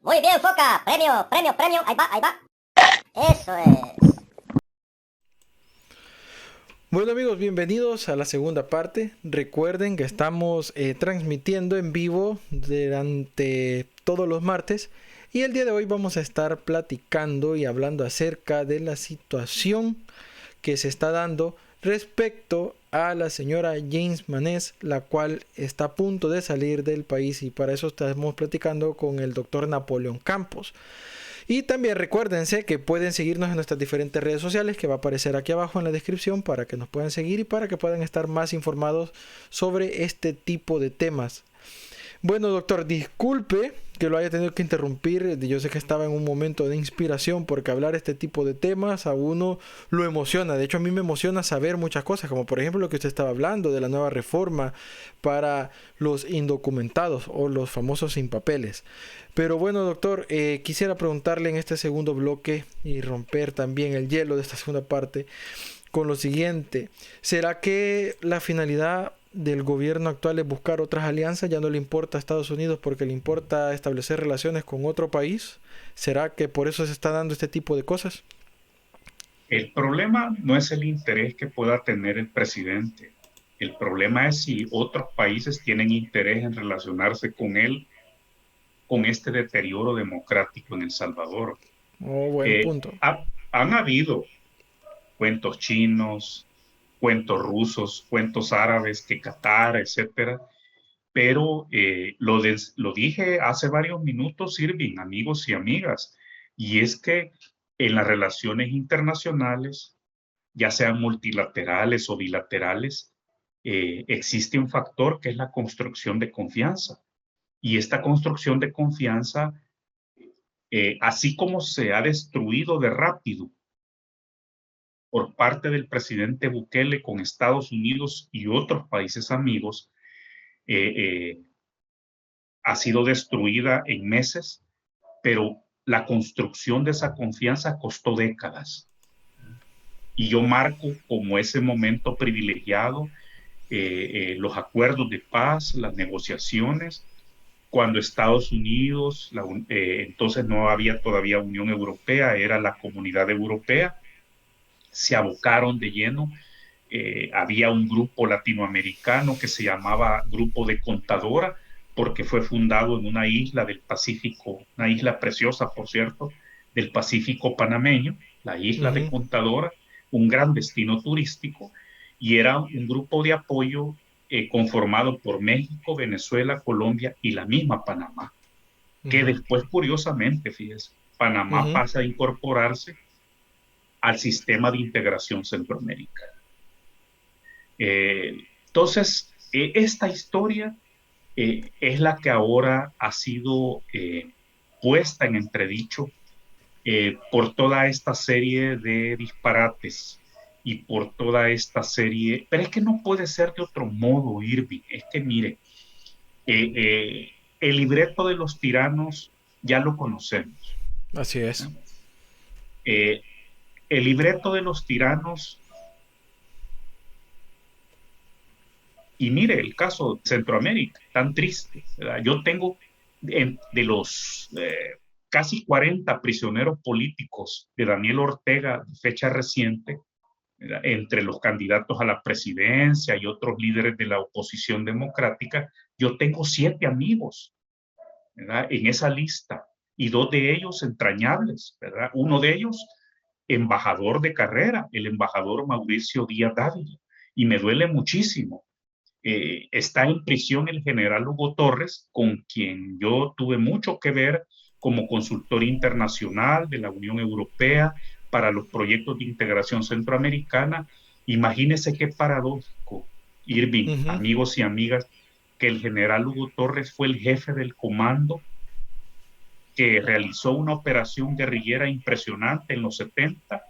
Muy bien, Foca. Premio. Ahí va. Eso es. Bueno, amigos, bienvenidos a la segunda parte. Recuerden que estamos transmitiendo en vivo durante todos los martes. Y el día de hoy vamos a estar platicando y hablando acerca de la situación que se está dando respecto a la señora James Maness, la cual está a punto de salir del país, y para eso estamos platicando con el doctor Napoleón Campos. Y también recuérdense que pueden seguirnos en nuestras diferentes redes sociales que va a aparecer aquí abajo en la descripción para que nos puedan seguir y para que puedan estar más informados sobre este tipo de temas. Bueno, doctor, disculpe que lo haya tenido que interrumpir. Yo sé que estaba en un momento de inspiración porque hablar este tipo de temas a uno lo emociona. De hecho, a mí me emociona saber muchas cosas, como por ejemplo lo que usted estaba hablando de la nueva reforma para los indocumentados o los famosos sin papeles. Pero bueno, doctor, quisiera preguntarle en este segundo bloque y romper también el hielo de esta segunda parte con lo siguiente. ¿Será que la finalidad del gobierno actual es buscar otras alianzas? ¿Ya no le importa a Estados Unidos porque le importa establecer relaciones con otro país? ¿Será que por eso se está dando este tipo de cosas? El problema no es el interés que pueda tener el presidente. El problema es si otros países tienen interés en relacionarse con él, con este deterioro democrático en El Salvador. Oh, buen punto. Han habido cuentos chinos, cuentos rusos, cuentos árabes, que Qatar, etcétera. Pero lo dije hace varios minutos, Irving, amigos y amigas, y es que en las relaciones internacionales, ya sean multilaterales o bilaterales, existe un factor que es la construcción de confianza. Y esta construcción de confianza, así como se ha destruido de rápido por parte del presidente Bukele con Estados Unidos y otros países amigos, eh, eh, ha sido destruida en meses, pero la construcción de esa confianza costó décadas. Y yo marco como ese momento privilegiado los acuerdos de paz, las negociaciones, cuando Estados Unidos, entonces no había todavía Unión Europea, era la Comunidad Europea, se abocaron de lleno. Había un grupo latinoamericano que se llamaba Grupo de Contadora, porque fue fundado en una isla del Pacífico, una isla preciosa, por cierto, del Pacífico panameño, la isla de Contadora, un gran destino turístico, y era un grupo de apoyo conformado por México, Venezuela, Colombia y la misma Panamá, que después, curiosamente, fíjese, Panamá pasa a incorporarse al sistema de integración centroamericana. Entonces, esta historia es la que ahora ha sido puesta en entredicho por toda esta serie de disparates y por toda esta serie, pero es que no puede ser de otro modo, Irving. Es que mire, el libreto de los tiranos ya lo conocemos. Así es. El libreto de los tiranos. Y mire el caso de Centroamérica, tan triste, ¿verdad? Yo tengo de los casi 40 prisioneros políticos de Daniel Ortega, de fecha reciente, ¿verdad?, entre los candidatos a la presidencia y otros líderes de la oposición democrática, yo tengo 7 amigos, ¿verdad?, en esa lista, y 2 de ellos entrañables, ¿verdad? Uno de ellos, embajador de carrera, el embajador Mauricio Díaz Dávila, y me duele muchísimo. Está en prisión el general Hugo Torres, con quien yo tuve mucho que ver como consultor internacional de la Unión Europea para los proyectos de integración centroamericana. Imagínense qué paradójico, Irving, amigos y amigas, que el general Hugo Torres fue el jefe del comando que realizó una operación guerrillera impresionante en los 70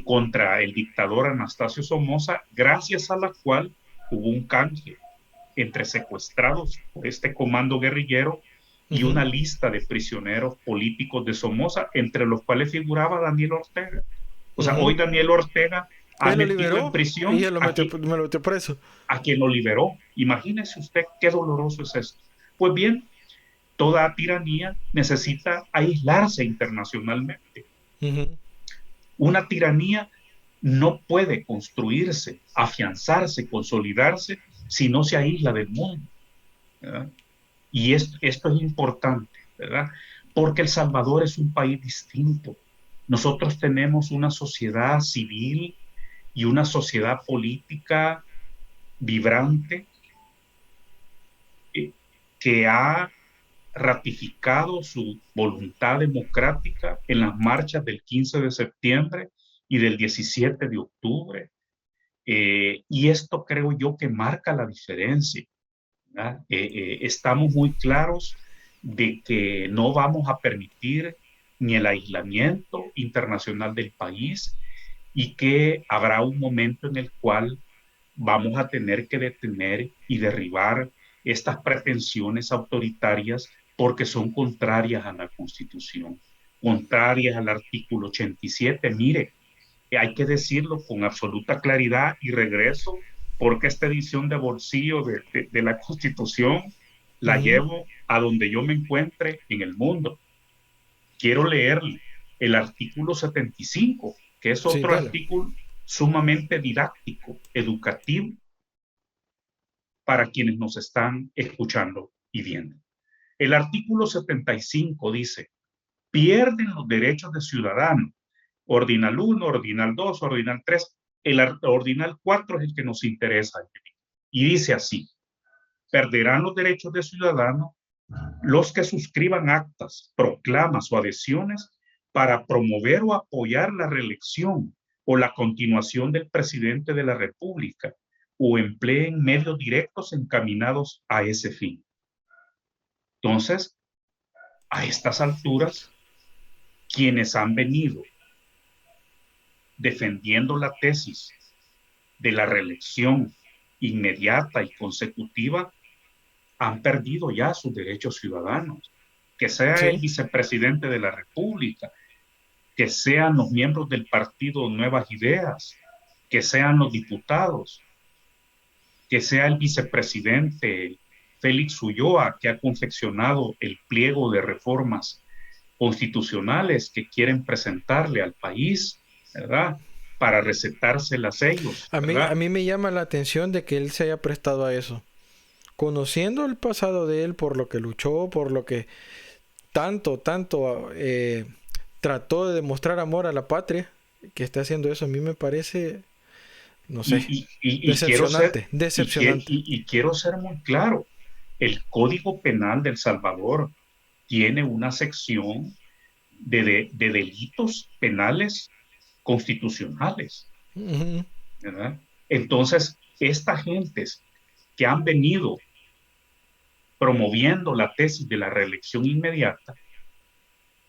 contra el dictador Anastasio Somoza, gracias a la cual hubo un canje entre secuestrados por este comando guerrillero y una lista de prisioneros políticos de Somoza, entre los cuales figuraba Daniel Ortega. O sea, hoy Daniel Ortega ha metido en prisión y él lo metió preso. A quien lo liberó. Imagínese usted qué doloroso es esto. Pues bien, toda tiranía necesita aislarse internacionalmente. Una tiranía no puede construirse, afianzarse, consolidarse si no se aísla del mundo, ¿verdad? Y esto es importante, ¿verdad? Porque El Salvador es un país distinto. Nosotros tenemos una sociedad civil y una sociedad política vibrante que ha ratificado su voluntad democrática en las marchas del 15 de septiembre y del 17 de octubre. Y esto creo yo que marca la diferencia, ¿verdad? Estamos muy claros de que no vamos a permitir ni el aislamiento internacional del país y que habrá un momento en el cual vamos a tener que detener y derribar estas pretensiones autoritarias porque son contrarias a la Constitución, contrarias al artículo 87. Mire, hay que decirlo con absoluta claridad y regreso, porque esta edición de bolsillo de la Constitución la llevo a donde yo me encuentre en el mundo. Quiero leerle el artículo 75, que es otro artículo sumamente didáctico, educativo, para quienes nos están escuchando y viendo. El artículo 75 dice: pierden los derechos de ciudadano. Ordinal 1, ordinal 2, ordinal 3. El ordinal 4 es el que nos interesa. Y dice así: perderán los derechos de ciudadano los que suscriban actas, proclamas o adhesiones para promover o apoyar la reelección o la continuación del presidente de la República o empleen medios directos encaminados a ese fin. Entonces, a estas alturas, quienes han venido defendiendo la tesis de la reelección inmediata y consecutiva han perdido ya sus derechos ciudadanos. Que sea el vicepresidente de la República, que sean los miembros del partido Nuevas Ideas, que sean los diputados, que sea el vicepresidente Félix Ulloa, que ha confeccionado el pliego de reformas constitucionales que quieren presentarle al país, ¿verdad?, para recetárselas ellos. A mí me llama la atención de que él se haya prestado a eso. Conociendo el pasado de él, por lo que luchó, por lo que tanto trató de demostrar amor a la patria, que esté haciendo eso, a mí me parece, no sé, decepcionante. Y quiero ser muy claro, el Código Penal de El Salvador tiene una sección de delitos penales constitucionales, ¿verdad? Entonces, estas gentes que han venido promoviendo la tesis de la reelección inmediata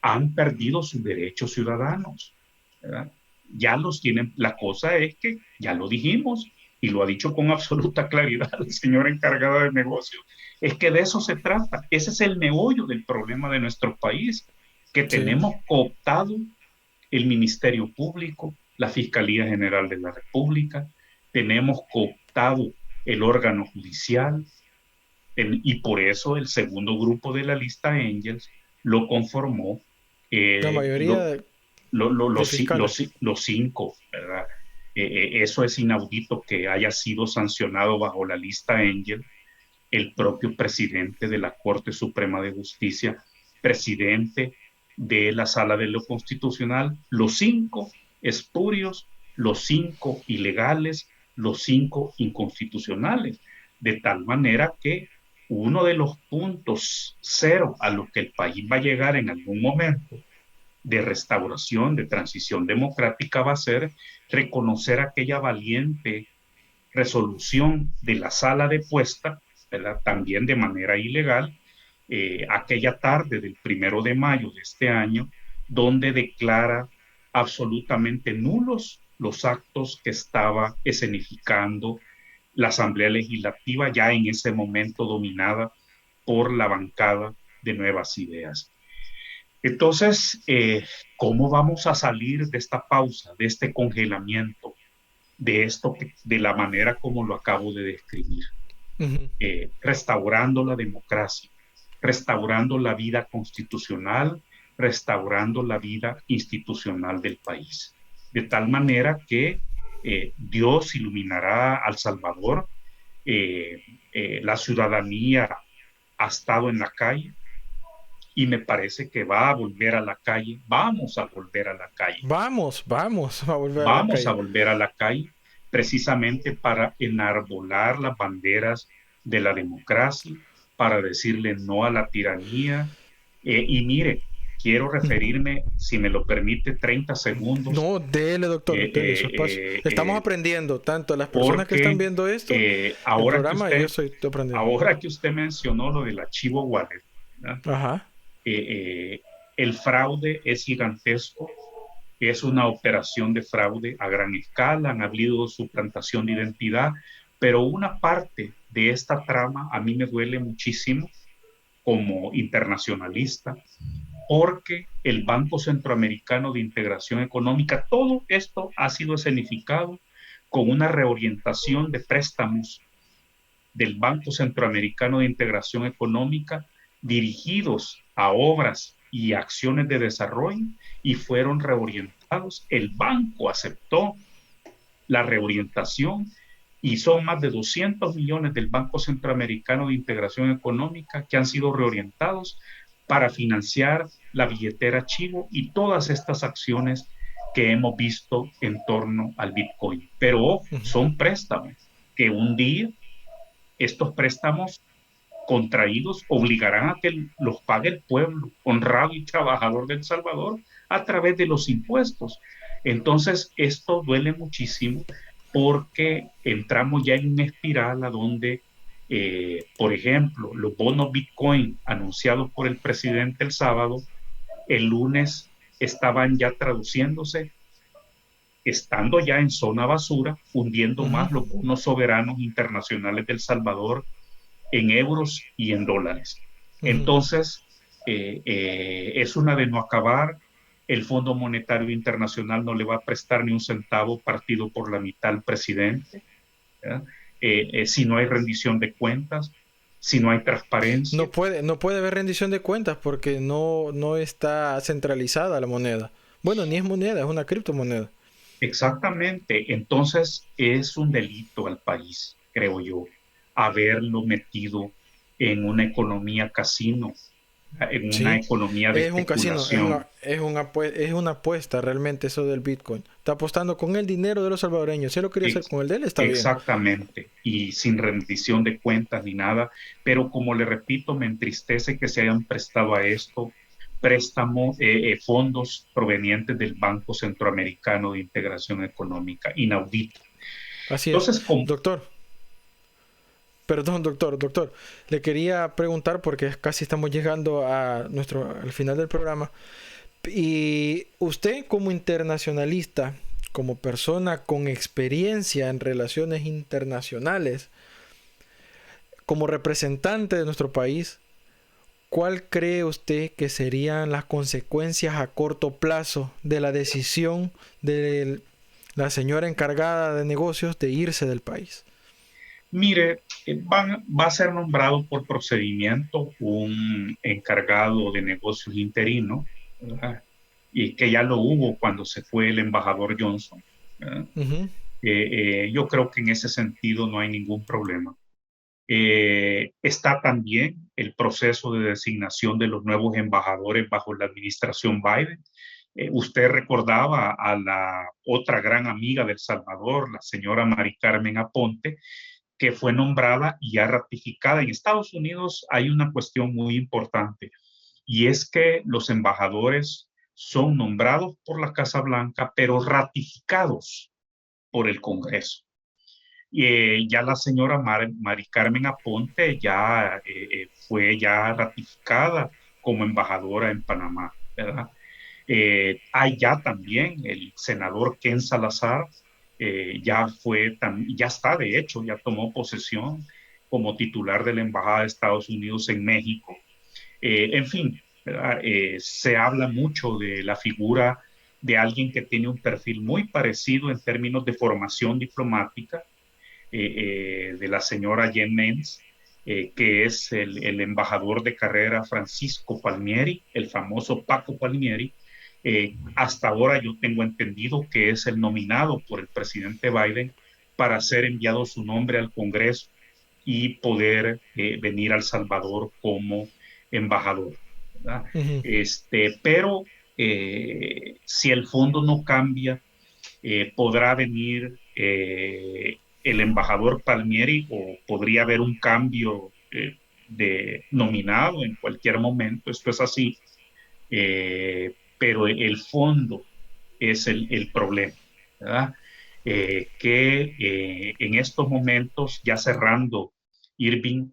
han perdido sus derechos ciudadanos, ¿verdad? Ya los tienen. La cosa es que, ya lo dijimos, y lo ha dicho con absoluta claridad el señor encargado de negocios, es que de eso se trata. Ese es el meollo del problema de nuestro país, que tenemos cooptado el Ministerio Público, la Fiscalía General de la República, tenemos cooptado el órgano judicial, y por eso el segundo grupo de la lista Angels lo conformó la mayoría los cinco, ¿verdad? Eso es inaudito que haya sido sancionado bajo la lista Angel el propio presidente de la Corte Suprema de Justicia, presidente de la Sala de lo Constitucional, los 5 espurios, los 5 ilegales, los 5 inconstitucionales, de tal manera que uno de los puntos cero a los que el país va a llegar en algún momento de restauración, de transición democrática, va a ser reconocer aquella valiente resolución de la Sala de Puesta, ¿verdad?, también de manera ilegal, aquella tarde del 1 de mayo de este año, donde declara absolutamente nulos los actos que estaba escenificando la Asamblea Legislativa, ya en ese momento dominada por la bancada de Nuevas Ideas. Entonces, ¿cómo vamos a salir de esta pausa, de este congelamiento, de esto, de la manera como lo acabo de describir? Restaurando la democracia, restaurando la vida constitucional, restaurando la vida institucional del país, de tal manera que Dios iluminará al Salvador. La ciudadanía ha estado en la calle y me parece que va a volver a la calle. Vamos a volver a la calle. Vamos a volver a la calle precisamente para enarbolar las banderas de la democracia, para decirle no a la tiranía. Y mire, quiero referirme, si me lo permite, 30 segundos. No, dele, doctor, dele su espacio. Estamos aprendiendo, tanto las personas que están viendo esto, el programa, y yo estoy aprendiendo. Ahora que usted mencionó lo del archivo wallet, ajá, el fraude es gigantesco, es una operación de fraude a gran escala, han habido suplantación de identidad, pero una parte de esta trama a mí me duele muchísimo como internacionalista, porque el Banco Centroamericano de Integración Económica, todo esto ha sido escenificado con una reorientación de préstamos del Banco Centroamericano de Integración Económica dirigidos a obras y acciones de desarrollo y fueron reorientados. El banco aceptó la reorientación y son más de 200 millones del Banco Centroamericano de Integración Económica que han sido reorientados para financiar la billetera Chivo y todas estas acciones que hemos visto en torno al Bitcoin. Pero son préstamos que un día estos préstamos contraídos obligarán a que los pague el pueblo honrado y trabajador de El Salvador a través de los impuestos. Entonces, esto duele muchísimo porque entramos ya en una espiral a donde, por ejemplo, los bonos Bitcoin anunciados por el presidente el sábado, el lunes estaban ya traduciéndose, estando ya en zona basura, hundiendo más los bonos soberanos internacionales de El Salvador en euros y en dólares. Entonces, es una de no acabar. El Fondo Monetario Internacional no le va a prestar ni un centavo partido por la mitad al presidente, si no hay rendición de cuentas, si no hay transparencia. No puede haber rendición de cuentas porque no está centralizada la moneda. Bueno, ni es moneda, es una criptomoneda. Exactamente. Entonces, es un delito al país, creo yo, haberlo metido en una economía casino, en una economía de especulación. Es una apuesta realmente eso del Bitcoin. Está apostando con el dinero de los salvadoreños. Si él lo quería hacer con el de él, está bien. Exactamente. Y sin rendición de cuentas ni nada. Pero como le repito, me entristece que se hayan prestado a esto fondos provenientes del Banco Centroamericano de Integración Económica. Inaudito. Así es. Doctor. Perdón, doctor. Le quería preguntar porque casi estamos llegando al final del programa. Y usted como internacionalista, como persona con experiencia en relaciones internacionales, como representante de nuestro país, ¿cuál cree usted que serían las consecuencias a corto plazo de la decisión de la señora encargada de negocios de irse del país? Mire, va a ser nombrado por procedimiento un encargado de negocios interino, ¿verdad? Y que ya lo hubo cuando se fue el embajador Johnson. Yo creo que en ese sentido no hay ningún problema. Está también el proceso de designación de los nuevos embajadores bajo la administración Biden. Usted recordaba a la otra gran amiga de El Salvador, la señora Mari Carmen Aponte, que fue nombrada y ya ratificada. En Estados Unidos hay una cuestión muy importante y es que los embajadores son nombrados por la Casa Blanca, pero ratificados por el Congreso. Ya la señora Mari Carmen Aponte ya fue ya ratificada como embajadora en Panamá, ¿verdad? Hay ya también el senador Ken Salazar, ya está, de hecho, ya tomó posesión como titular de la Embajada de Estados Unidos en México. En fin, se habla mucho de la figura de alguien que tiene un perfil muy parecido en términos de formación diplomática, de la señora Jen Menz, que es el embajador de carrera Francisco Palmieri, el famoso Paco Palmieri. Hasta ahora yo tengo entendido que es el nominado por el presidente Biden para ser enviado su nombre al Congreso y poder venir a El Salvador como embajador, ¿verdad? Pero si el fondo no cambia, podrá venir el embajador Palmieri o podría haber un cambio nominado en cualquier momento, esto es así, pero el fondo es el problema, ¿verdad? Que en estos momentos, ya cerrando, Irving,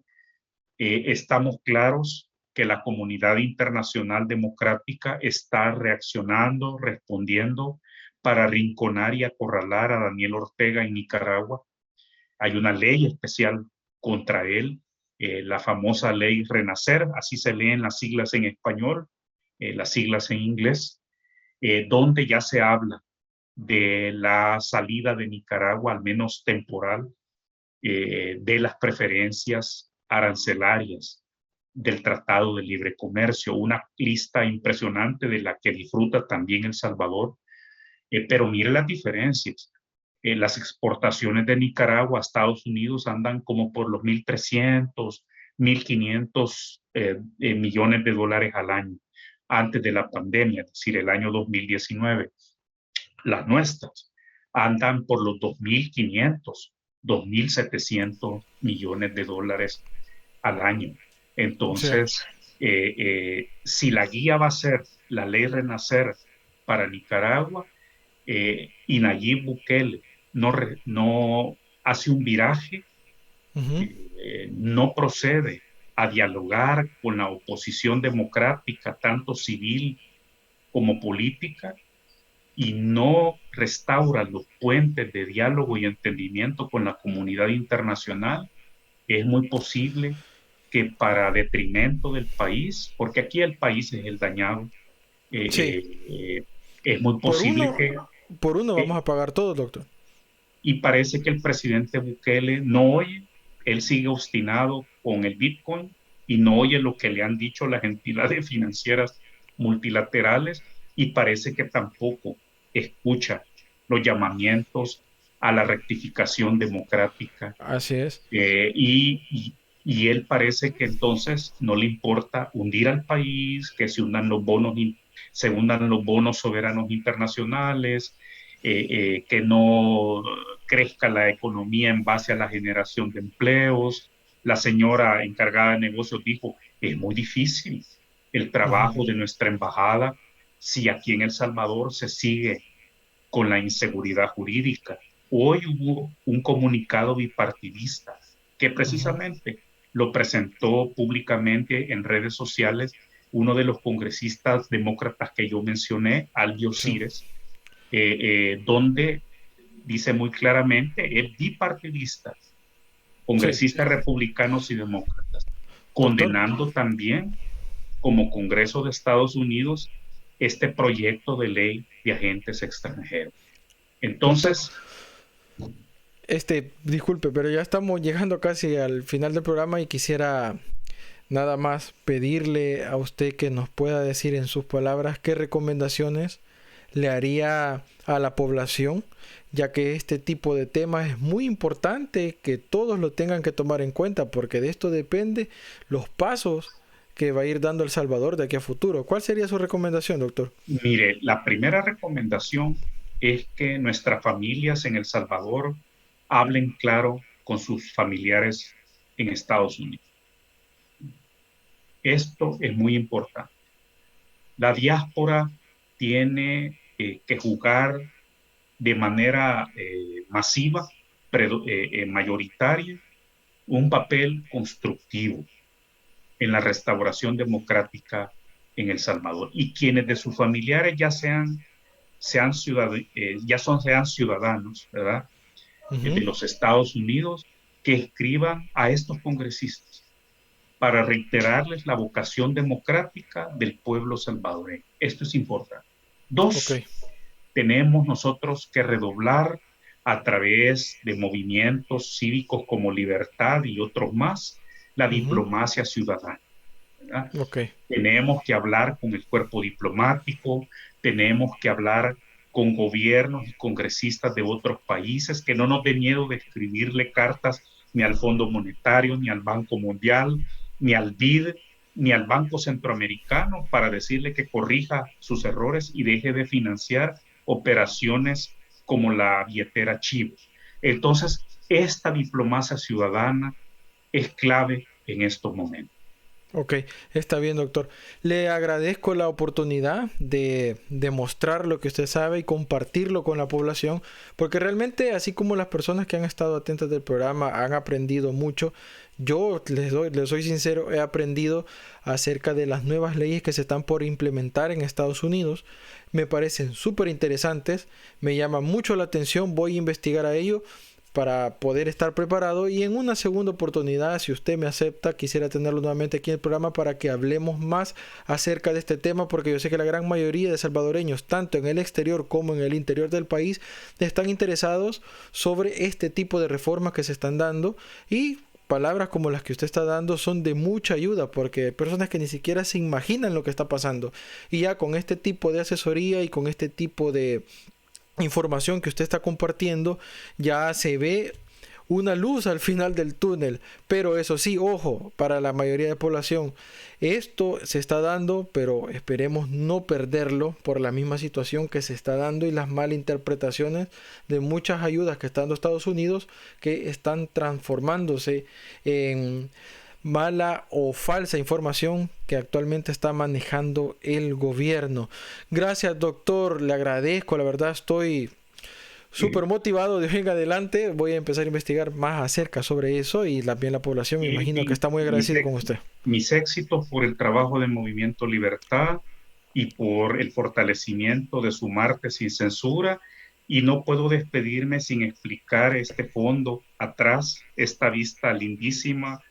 estamos claros que la comunidad internacional democrática está reaccionando, respondiendo para arrinconar y acorralar a Daniel Ortega en Nicaragua. Hay una ley especial contra él, la famosa ley Renacer, así se leen las siglas en español, las siglas en inglés, donde ya se habla de la salida de Nicaragua, al menos temporal, de las preferencias arancelarias del Tratado de Libre Comercio, una lista impresionante de la que disfruta también El Salvador. Pero mire las diferencias. Las exportaciones de Nicaragua a Estados Unidos andan como por los 1.300, 1.500 millones de dólares al año antes de la pandemia, es decir, el año 2019. Las nuestras andan por los 2.500, 2.700 millones de dólares al año. Entonces, si la guía va a ser la ley Renacer para Nicaragua, y Nayib Bukele no hace un viraje, no procede a dialogar con la oposición democrática, tanto civil como política, y no restaura los puentes de diálogo y entendimiento con la comunidad internacional, es muy posible que para detrimento del país, porque aquí el país es el dañado, es muy posible por uno vamos a pagar todo, doctor. Y parece que el presidente Bukele no oye, él sigue obstinado con el Bitcoin y no oye lo que le han dicho las entidades financieras multilaterales, y parece que tampoco escucha los llamamientos a la rectificación democrática. Así es. Y él parece que entonces no le importa hundir al país, que se hundan los bonos soberanos internacionales, que no crezca la economía en base a la generación de empleos. La señora encargada de negocios dijo, es muy difícil el trabajo de nuestra embajada si aquí en El Salvador se sigue con la inseguridad jurídica. Hoy hubo un comunicado bipartidista que precisamente lo presentó públicamente en redes sociales uno de los congresistas demócratas que yo mencioné, Alvio Cires, donde dice muy claramente, es bipartidista, congresistas republicanos y demócratas, condenando también como Congreso de Estados Unidos este proyecto de ley de agentes extranjeros. Entonces, disculpe, pero ya estamos llegando casi al final del programa y quisiera nada más pedirle a usted que nos pueda decir en sus palabras qué recomendaciones le haría a la población, ya que este tipo de temas es muy importante que todos lo tengan que tomar en cuenta, porque de esto depende los pasos que va a ir dando El Salvador de aquí a futuro. ¿Cuál sería su recomendación, doctor? Mire, la primera recomendación es que nuestras familias en El Salvador hablen claro con sus familiares en Estados Unidos. Esto es muy importante. La diáspora tiene que jugar de manera masiva, mayoritaria, un papel constructivo en la restauración democrática en El Salvador. Y quienes de sus familiares ya sean ciudadanos, ¿verdad? De los Estados Unidos, que escriban a estos congresistas para reiterarles la vocación democrática del pueblo salvadoreño. Esto es importante. Dos, tenemos nosotros que redoblar a través de movimientos cívicos como Libertad y otros más, la diplomacia ciudadana. Tenemos que hablar con el cuerpo diplomático, tenemos que hablar con gobiernos y congresistas de otros países, que no nos dé miedo de escribirle cartas ni al Fondo Monetario, ni al Banco Mundial, ni al BID, ni al Banco Centroamericano, para decirle que corrija sus errores y deje de financiar operaciones como la billetera Chivo. Entonces, esta diplomacia ciudadana es clave en estos momentos. Ok, está bien, doctor. Le agradezco la oportunidad de demostrar lo que usted sabe y compartirlo con la población, porque realmente, así como las personas que han estado atentas del programa han aprendido mucho, yo les soy sincero, he aprendido acerca de las nuevas leyes que se están por implementar en Estados Unidos. Me parecen súper interesantes, me llama mucho la atención, voy a investigar a ello para poder estar preparado, y en una segunda oportunidad, si usted me acepta, quisiera tenerlo nuevamente aquí en el programa para que hablemos más acerca de este tema, porque yo sé que la gran mayoría de salvadoreños, tanto en el exterior como en el interior del país, están interesados sobre este tipo de reformas que se están dando, y palabras como las que usted está dando son de mucha ayuda, porque hay personas que ni siquiera se imaginan lo que está pasando, y ya con este tipo de asesoría y con este tipo de información que usted está compartiendo, ya se ve una luz al final del túnel. Pero eso sí, ojo, para la mayoría de la población, esto se está dando, pero esperemos no perderlo por la misma situación que se está dando y las malinterpretaciones de muchas ayudas que están dando Estados Unidos, que están transformándose en mala o falsa información que actualmente está manejando el gobierno. Gracias, doctor, le agradezco, la verdad estoy súper motivado de hoy en adelante. Voy a empezar a investigar más acerca sobre eso, y también la población me imagino que está muy agradecido con usted. Mis éxitos por el trabajo de Movimiento Libertad y por el fortalecimiento de su Martes sin Censura, y no puedo despedirme sin explicar este fondo atrás, esta vista lindísima,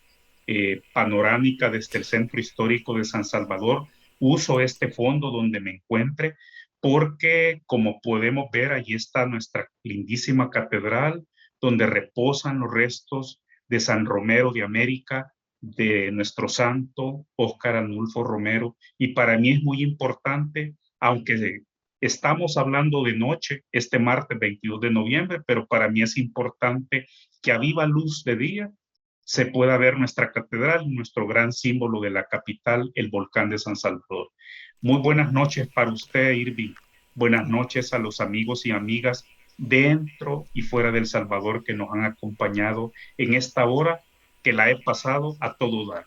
panorámica desde el centro histórico de San Salvador. Uso este fondo donde me encuentre porque, como podemos ver, allí está nuestra lindísima catedral donde reposan los restos de San Romero de América, de nuestro santo Óscar Arnulfo Romero. Y para mí es muy importante, aunque estamos hablando de noche este martes 22 de noviembre, pero para mí es importante que a viva luz de día se pueda ver nuestra catedral, nuestro gran símbolo de la capital, el volcán de San Salvador. Muy buenas noches para usted, Irving. Buenas noches a los amigos y amigas dentro y fuera del Salvador que nos han acompañado en esta hora que la he pasado a todo dar.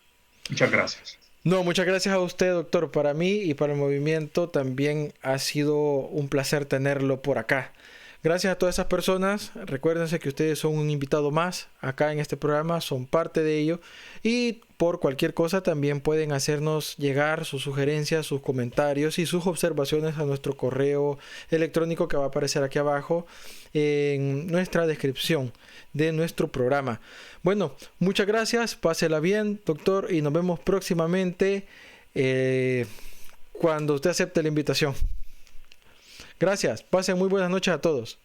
Muchas gracias. No, muchas gracias a usted, doctor. Para mí y para el movimiento también ha sido un placer tenerlo por acá. Gracias a todas esas personas. Recuérdense que ustedes son un invitado más acá en este programa, son parte de ello, y por cualquier cosa también pueden hacernos llegar sus sugerencias, sus comentarios y sus observaciones a nuestro correo electrónico que va a aparecer aquí abajo en nuestra descripción de nuestro programa. Bueno, muchas gracias, pásela bien, doctor, y nos vemos próximamente cuando usted acepte la invitación. Gracias, pasen muy buenas noches a todos.